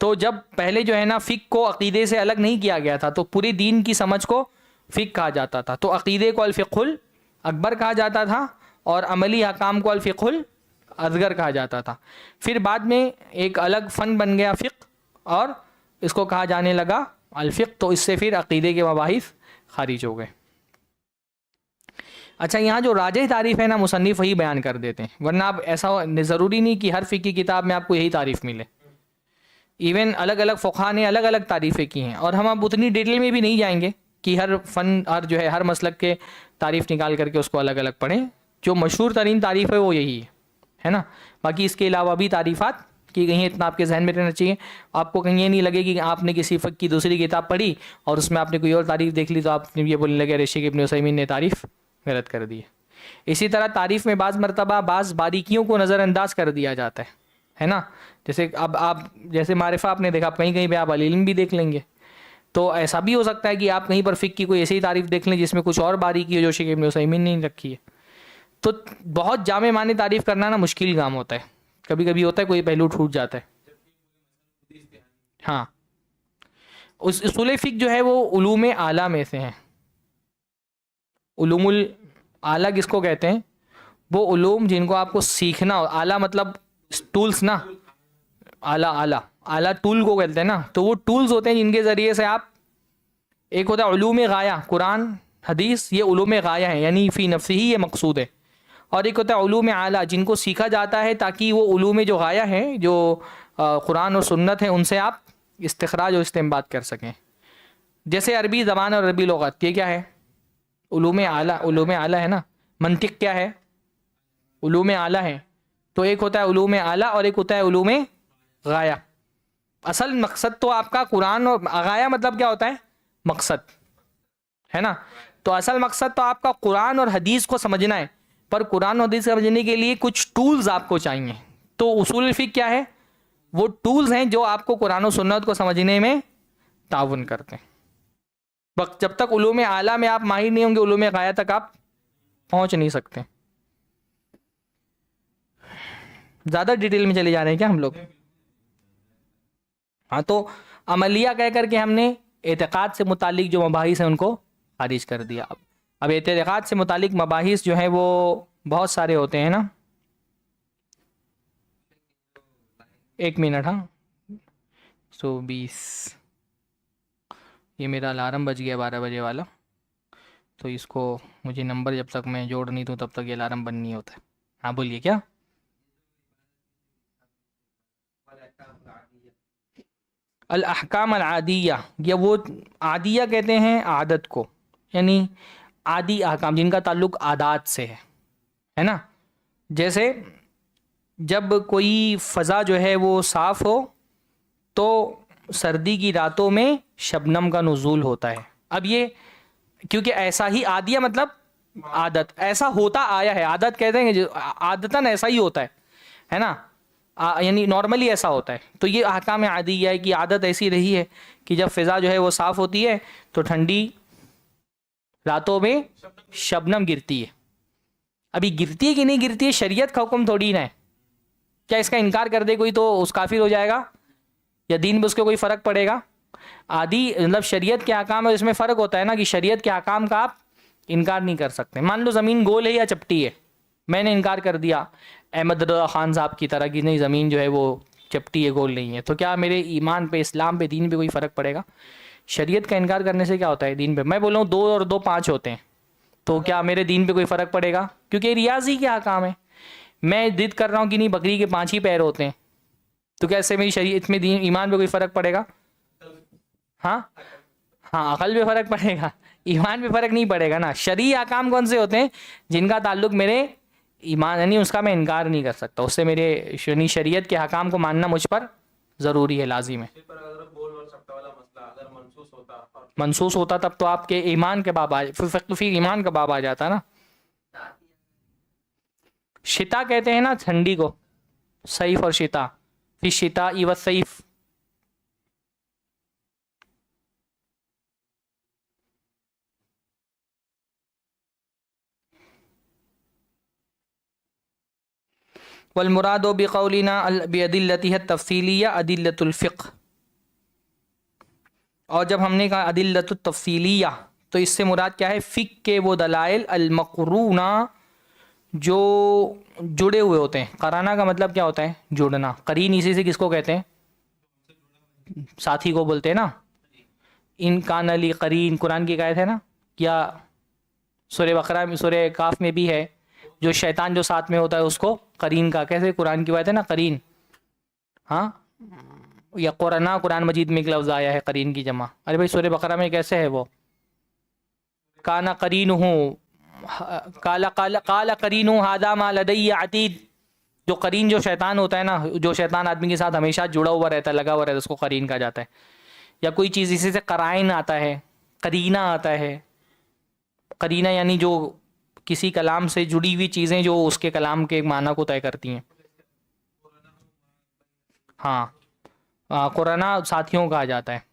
تو جب پہلے جو ہے نا فقہ کو عقیدے سے الگ نہیں کیا گیا تھا تو پورے دین کی سمجھ کو فقہ کہا جاتا تھا. تو عقیدے کو الفقہ الاکبر کہا جاتا تھا اور عملی احکام کو الفقہ الاصغر کہا جاتا تھا. پھر بعد میں ایک الگ فن بن گیا فقہ اور اس کو کہا جانے لگا الفقہ، تو اس سے پھر عقیدے کے مباحث خارج ہو گئے۔ اچھا یہاں جو راجح تعریف ہے نا مصنف وہی بیان کر دیتے ہیں، ورنہ اب ایسا ضروری نہیں کہ ہر فقہ کی کتاب میں آپ کو یہی تعریف ملے، ایون الگ الگ فقہا نے الگ الگ تعریفیں کی ہیں، اور ہم اب اتنی ڈیٹیل میں بھی نہیں جائیں گے کہ ہر فن ہر جو ہے ہر مسلک کے تعریف نکال کر کے اس کو الگ الگ پڑھیں۔ جو مشہور ترین تعریف ہے وہ یہی ہے نا، باقی اس کے علاوہ بھی تعریفات کی گئی ہیں، اتنا آپ کے ذہن میں رہنا چاہیے۔ آپ کو کہیں یہ نہیں لگے کہ آپ نے کسی فقہ کی دوسری کتاب پڑھی اور اس میں آپ نے کوئی اور تعریف دیکھ لی تو آپ یہ بولنے لگے شیخ ابن عثیمین نے تعریف غلط کر دی ہے۔ اسی طرح تعریف میں بعض مرتبہ بعض باریکیوں کو نظر انداز کر دیا جاتا ہے نا، جیسے اب آپ جیسے معرفہ آپ نے دیکھا، کہیں کہیں پہ آپ العلم بھی دیکھ لیں گے، تو ایسا بھی ہو سکتا ہے کہ آپ کہیں پر فقہ کی کوئی ایسی تعریف دیکھ لیں جس میں کچھ اور باریکی ہو جو شیخ ابن عثیمین نے رکھی ہے۔ تو بہت جامع معنی تعریف کرنا نا مشکل کام ہوتا ہے، کبھی کبھی ہوتا ہے کوئی پہلو ٹوٹ جاتا ہے۔ ہاں اس اصول فقہ جو ہے وہ علوم اعلیٰ میں سے ہیں۔ علوم اعلیٰ کس کو کہتے ہیں؟ وہ علوم جن کو آپ کو سیکھنا ہو، اعلیٰ مطلب ٹولز نا، اعلیٰ ٹول کو کہتے ہیں نا، تو وہ ٹولز ہوتے ہیں جن کے ذریعے سے آپ، ایک ہوتا ہے علوم غایہ، قرآن حدیث یہ علوم غایہ ہیں یعنی فی نفسہ ہی یہ مقصود ہے، اور ایک ہوتا ہے علوم اعلیٰ جن کو سیکھا جاتا ہے تاکہ وہ علوم جو غایہ ہیں جو قرآن اور سنت ہیں ان سے آپ استخراج اور استنباط کر سکیں۔ جیسے عربی زبان اور عربی لغت، یہ کیا ہے؟ علوم اعلیٰ ہے نا۔ منطق کیا ہے؟ علوم اعلیٰ ہے۔ تو ایک ہوتا ہے علوم اعلیٰ اور ایک ہوتا ہے علوم غایہ۔ اصل مقصد تو آپ کا قرآن، اور غایہ مطلب کیا ہوتا ہے؟ مقصد ہے نا۔ تو اصل مقصد تو آپ کا قرآن اور حدیث کو سمجھنا ہے، پر قرآن اور حدیث سمجھنے کے لیے کچھ ٹولز آپ کو چاہیے۔ تو اصول الفقہ کیا ہے؟ وہ ٹولز ہیں جو آپ کو قرآن و سنت کو سمجھنے میں تعاون کرتے ہیں۔ وقت جب تک علوم اعلیٰ میں آپ ماہر نہیں ہوں گے علوم غایہ تک آپ پہنچ نہیں سکتے۔ زیادہ ڈیٹیل میں چلے جا رہے ہیں کیا ہم لوگ؟ ہاں تو عملیہ کہہ کر کے ہم نے اعتقاد سے متعلق جو مباحث ہیں ان کو خارج کر دیا۔ اب اعتقاد سے متعلق مباحث جو ہیں وہ بہت سارے ہوتے ہیں نا۔ ایک منٹ، ہاں 120 یہ میرا الارم بج گیا 12 بجے والا، تو اس کو مجھے نمبر جب تک میں جوڑ نہیں دوں تب تک یہ الارم بند نہیں ہوتا ہے۔ ہاں بولیے کیا؟ الاحکام العادیہ، یا وہ عادیہ کہتے ہیں عادت کو، یعنی عادی احکام جن کا تعلق عادات سے ہے نا۔ جیسے جب کوئی فضا جو ہے وہ صاف ہو تو سردی کی راتوں میں شبنم کا نزول ہوتا ہے۔ اب یہ کیونکہ ایسا ہی عادیہ مطلب عادت، ایسا ہوتا آیا ہے، عادت کہتے ہیں عادتاً ایسا ہی ہوتا ہے نا، یعنی نارملی ایسا ہوتا ہے۔ تو یہ احکام عادیہ ہے کہ عادت ایسی رہی ہے کہ جب فضا جو ہے وہ صاف ہوتی ہے تو ٹھنڈی راتوں میں شبنم گرتی ہے۔ ابھی گرتی ہے کہ نہیں گرتی ہے شریعت کا حکم تھوڑی نہ ہے، کیا اس کا انکار کر دے کوئی تو اس کافر ہو جائے گا یا دین میں اس کو کوئی فرق پڑے گا؟ عادی مطلب شریعت کے احکام ہے، اس میں فرق ہوتا ہے نا کہ شریعت کے احکام کا آپ انکار نہیں کر سکتے۔ مان لو زمین گول ہے یا چپٹی ہے، میں نے انکار کر دیا احمد رضا خان صاحب کی طرح کہ نہیں زمین جو ہے وہ چپٹی ہے گول نہیں ہے، تو کیا میرے ایمان پہ اسلام پہ دین پہ کوئی فرق پڑے گا؟ شریعت کا انکار کرنے سے کیا ہوتا ہے دین پہ؟ میں بول رہا ہوں 2 اور 2 5 ہوتے ہیں، تو کیا میرے دین پہ کوئی فرق پڑے گا؟ کیونکہ ریاضی کے احکام ہے۔ میں ضد کر رہا ہوں کہ نہیں بکری کے 5 ہی پیر ہوتے ہیں، تو کیا اس سے میری شریعت میں دین ایمان پہ کوئی فرق پڑے گا؟ ہاں عقل پہ فرق پڑے گا، ایمان پہ فرق نہیں پڑے گا نا۔ شرعی احکام کون سے ہوتے ہیں؟ جن کا تعلق میرے ایمان، یعنی اس کا میں انکار نہیں کر سکتا، اس سے میرے شریعت کے احکام کو ماننا مجھ پر ضروری ہے، لازم ہے۔ منسوس ہوتا تب تو آپ کے ایمان کے باب فقہ ایمان کا باب آ جاتا نا۔ شتا کہتے ہیں نا ٹھنڈی کو، صیف اور شتا، فی شتا والصیف۔ والمراد بقولنا بأدلتها التفصیلیہ ادلۃ الفقہ، اور جب ہم نے کہا ادلۃ التفصیلیہ تو اس سے مراد کیا ہے؟ فقہ کے وہ دلائل المقرونہ جو جڑے ہوئے ہوتے ہیں۔ قرانہ کا مطلب کیا ہوتا ہے؟ جڑنا۔ قرین اسی سے کس کو کہتے ہیں؟ ساتھی کو بولتے ہیں نا, ان کان علی قرین, قرآن کی آیت ہے نا, یا سورہ بقرہ میں, سورہ کاف میں بھی ہے, جو شیطان جو ساتھ میں ہوتا ہے اس کو قرین کا, کیسے قرآن کی بات ہے نا قرین, ہاں, یا قرآن, قرآن مجید میں ایک لفظ آیا ہے قرین کی جمع. ارے بھائی سورہ بقرہ میں کیسے ہے وہ, کانا قرین ہوں, کالا قرین ہوں ہادا ما لدی عتید, جو قرین جو شیطان ہوتا ہے نا, جو شیطان آدمی کے ساتھ ہمیشہ جڑا ہوا رہتا ہے, لگا ہوا رہتا ہے, اس کو قرین کہا جاتا ہے. یا کوئی چیز اسی سے قرائن آتا ہے, قرینہ آتا ہے, قرینہ یعنی جو کسی کلام سے جڑی ہوئی چیزیں جو اس کے کلام کے معنی کو طے کرتی ہیں. ہاں, قرآن ساتھیوں کہا جاتا ہے,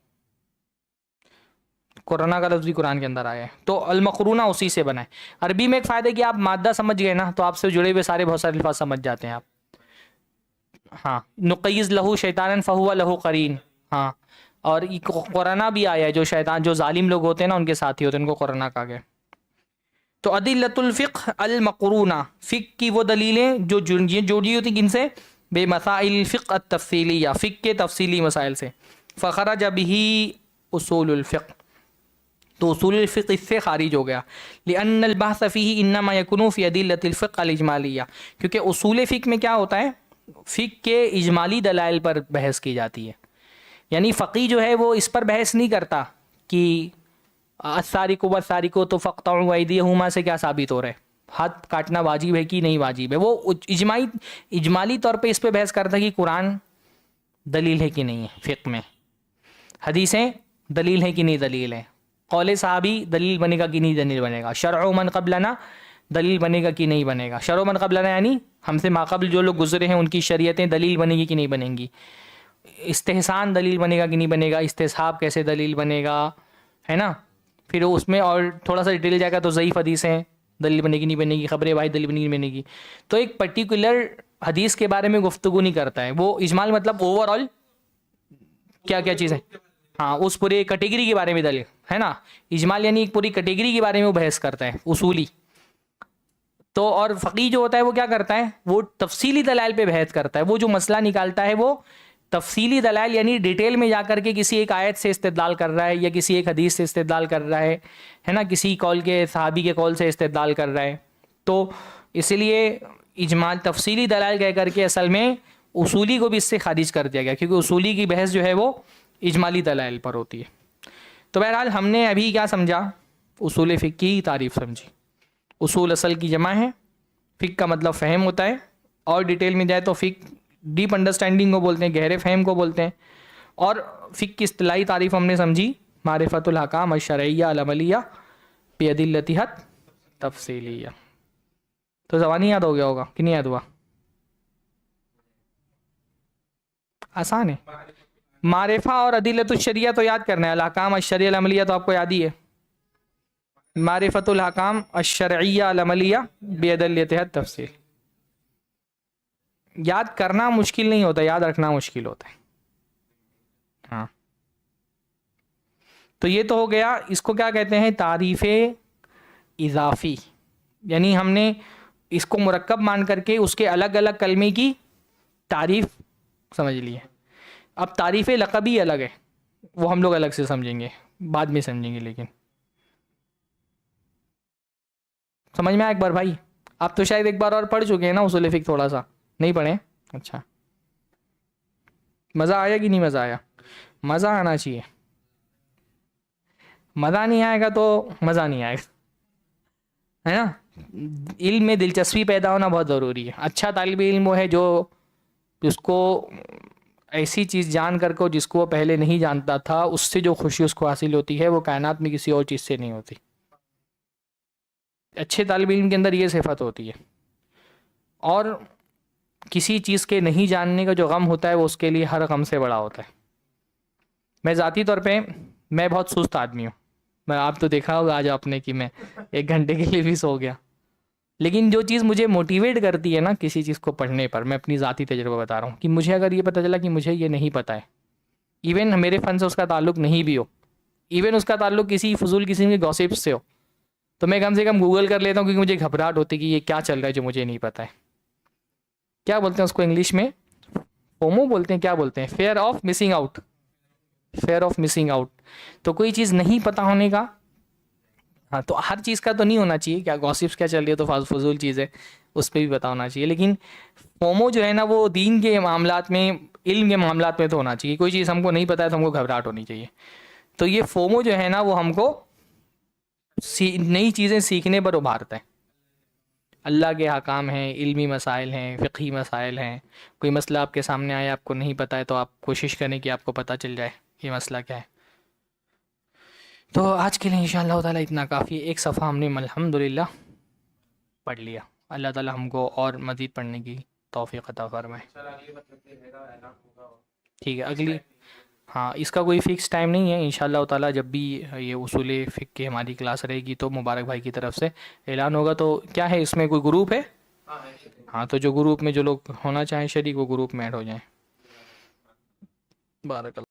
قرآن کا لفظ بھی قرآن کے اندر آیا ہے. تو المقرونہ اسی سے بنا ہے. عربی میں ایک فائدہ کہ آپ مادہ سمجھ گئے نا, تو آپ سے جڑے ہوئے سارے بہت سارے الفاظ سمجھ جاتے ہیں آپ. ہاں, نقیز لہو شیطان فہو لہو قرین, ہاں, اور قرآن بھی آیا ہے, جو شیطان, جو ظالم لوگ ہوتے ہیں نا ان کے ساتھی ہوتے ہیں, ان کو قرآن کہا گیا. تو ادلۃ الفقہ المقرونہ, فقہ کی وہ دلیلیں جو جڑی ہوتی کن سے, بے مسائل الفقہ التفصیلیہ, فقہ کے تفصیلی مسائل سے. فخرج بہ اصول الفقہ, تو اصول الفقہ اس سے خارج ہو گیا. لأن البحث فیہ انما یکون فی ادلۃ الفقہ الاجمالیہ, کیونکہ اصول فقہ میں کیا ہوتا ہے, فقہ کے اجمالی دلائل پر بحث کی جاتی ہے. یعنی فقی جو ہے وہ اس پر بحث نہیں کرتا کہ السارق والسارق تو فاقطعوا ایدیہما سے کیا ثابت ہو رہا ہے, ہاتھ کاٹنا واجب ہے کہ نہیں واجب ہے. وہ اجمالی طور پہ اس پہ بحث کرتا ہے کہ قرآن دلیل ہے کہ نہیں ہے فقہ میں, حدیثیں دلیل ہے کہ نہیں دلیل ہے, قول صحابی دلیل بنے گا کہ نہیں دلیل بنے گا, شرع من قبلنا دلیل بنے گا کہ نہیں بنے گا. شرع من قبلنا یعنی ہم سے ماقبل جو لوگ گزرے ہیں ان کی شریعتیں دلیل بنے گی کہ نہیں بنیں گی. استحسان دلیل بنے گا کہ نہیں بنے گا, استصحاب کیسے دلیل بنے گا, ہے نا. پھر اس میں اور تھوڑا سا ڈیٹیل جائے گا تو ضعیف حدیثیں دلیل بنے گی نہیں بنے گی, خبر واحد دلیل بنے گی نہیں بنے گی. تو ایک پرٹیکولر حدیث کے بارے میں گفتگو نہیں کرتا ہے وہ. اجمال مطلب اوور آل کیا کیا چیزیں, ہاں, اس پورے کیٹیگری کے بارے میں دلیل ہے نا. اجمال یعنی ایک پوری کیٹیگری کے بارے میں وہ بحث کرتا ہے اصولی. تو اور فقی جو ہوتا ہے وہ کیا کرتا ہے, وہ تفصیلی دلائل پہ بحث کرتا ہے. وہ جو مسئلہ نکالتا ہے وہ تفصیلی دلائل یعنی ڈیٹیل میں جا کر کے کسی ایک آیت سے استدلال کر رہا ہے, یا کسی ایک حدیث سے استدلال کر رہا ہے نا, کسی قول کے صحابی کے قول سے استدلال کر رہا ہے. تو اس لیے اجمال تفصیلی دلائل کہہ کر کے اصل میں اصولی کو بھی اس سے خارج کر دیا گیا, کیونکہ اصولی کی بحث جو ہے وہ اجمالی دلائل پر ہوتی ہے. تو بہرحال ہم نے ابھی کیا سمجھا, اصول فقہ کی تعریف سمجھی. اصول اصل کی جمع ہے, فقہ کا مطلب فہم ہوتا ہے, اور ڈیٹیل میں جائے تو فقہ ڈیپ انڈرسٹینڈنگ کو بولتے ہیں, گہرے فہم کو بولتے ہیں. اور فقہ کی اصطلاحی تعریف ہم نے سمجھی, معرفت الاحکام الشرعیہ العملیہ بادلتھا تفصیلیہ. تو زبانی یاد ہو گیا ہوگا کہ نہیں یاد ہوا, آسان ہے. معرفہ اور ادلۃ الشریعہ تو یاد کرنا ہے, الاحکام الشرعیہ العملیہ تو آپ کو یاد ہی ہے. معرفت الاحکام الشرعیہ العملیہ بادلتھا تفصیل, یاد کرنا مشکل نہیں ہوتا, یاد رکھنا مشکل ہوتا ہے. ہاں, تو یہ تو ہو گیا. اس کو کیا کہتے ہیں, تعریف اضافی, یعنی ہم نے اس کو مرکب مان کر کے اس کے الگ الگ کلمے کی تعریف سمجھ لی ہے. اب تعریف لقبی الگ ہے, وہ ہم لوگ الگ سے سمجھیں گے, بعد میں سمجھیں گے. لیکن سمجھ میں آیا ایک بار بھائی؟ آپ تو شاید ایک بار اور پڑھ چکے ہیں نا اصول فقہ, تھوڑا سا نہیں پڑھے؟ اچھا, مزہ آیا کہ نہیں مزہ آیا؟ مزہ آنا چاہیے, مزہ نہیں آئے گا تو مزہ نہیں آئے گا, ہے نا. علم میں دلچسپی پیدا ہونا بہت ضروری ہے. اچھا طالب علم وہ ہے جو جس کو ایسی چیز جان کر کو جس کو وہ پہلے نہیں جانتا تھا, اس سے جو خوشی اس کو حاصل ہوتی ہے وہ کائنات میں کسی اور چیز سے نہیں ہوتی. اچھے طالب علم کے اندر یہ صفت ہوتی ہے. اور کسی چیز کے نہیں جاننے کا جو غم ہوتا ہے وہ اس کے لیے ہر غم سے بڑا ہوتا ہے. میں ذاتی طور پہ میں بہت سست آدمی ہوں. میں آپ تو دیکھا ہوگا آج آپ نے کہ میں 1 گھنٹے کے لیے بھی سو گیا. لیکن جو چیز مجھے موٹیویٹ کرتی ہے نا کسی چیز کو پڑھنے پر, میں اپنی ذاتی تجربہ بتا رہا ہوں, کہ مجھے اگر یہ پتہ چلا کہ مجھے یہ نہیں پتہ ہے, ایون میرے فن سے اس کا تعلق نہیں بھی ہو, ایون اس کا تعلق کسی فضول قسم کے گوسپ سے ہو, تو میں کم سے کم گوگل کر لیتا ہوں, کیونکہ مجھے گھبراہٹ ہوتی ہے کہ یہ کیا چل رہا ہے جو مجھے نہیں پتہ ہے. کیا بولتے ہیں اس کو انگلش میں؟ فومو بولتے ہیں, کیا بولتے ہیں, fear of missing out. Fear of missing out. تو کوئی چیز نہیں پتہ ہونے کا, ہاں تو ہر چیز کا تو نہیں ہونا چاہیے, کیا گوسپس کیا چل رہی ہے تو فضول چیز ہے, اس پہ بھی پتہ ہونا چاہیے. لیکن فومو جو ہے نا وہ دین کے معاملات میں, علم کے معاملات میں تو ہونا چاہیے. کوئی چیز ہم کو نہیں پتہ ہے تو ہم کو گھبراہٹ ہونی چاہیے. تو یہ فومو جو ہے نا وہ ہم کو نئی چیزیں سیکھنے پر ابھارتا ہے. اللہ کے احکام ہیں, علمی مسائل ہیں, فقہی مسائل ہیں. کوئی مسئلہ آپ کے سامنے آیا, آپ کو نہیں پتہ ہے, تو آپ کوشش کریں کہ آپ کو پتہ چل جائے یہ مسئلہ کیا ہے. تو آج کے لیے انشاءاللہ تعالیٰ اتنا کافی ہے. ایک صفحہ ہم نے الحمدللہ پڑھ لیا. اللہ تعالیٰ ہم کو اور مزید پڑھنے کی توفیق عطا فرمائے. ٹھیک ہے, اگلی, ہاں اس کا کوئی فکس ٹائم نہیں ہے. انشاءاللہ تعالیٰ جب بھی یہ اصول فقہ کی ہماری کلاس رہے گی تو مبارک بھائی کی طرف سے اعلان ہوگا. تو کیا ہے اس میں کوئی گروپ ہے؟ ہاں تو جو گروپ میں جو لوگ ہونا چاہیں شریک, وہ گروپ میں ایڈ ہو جائیں. بارک اللہ.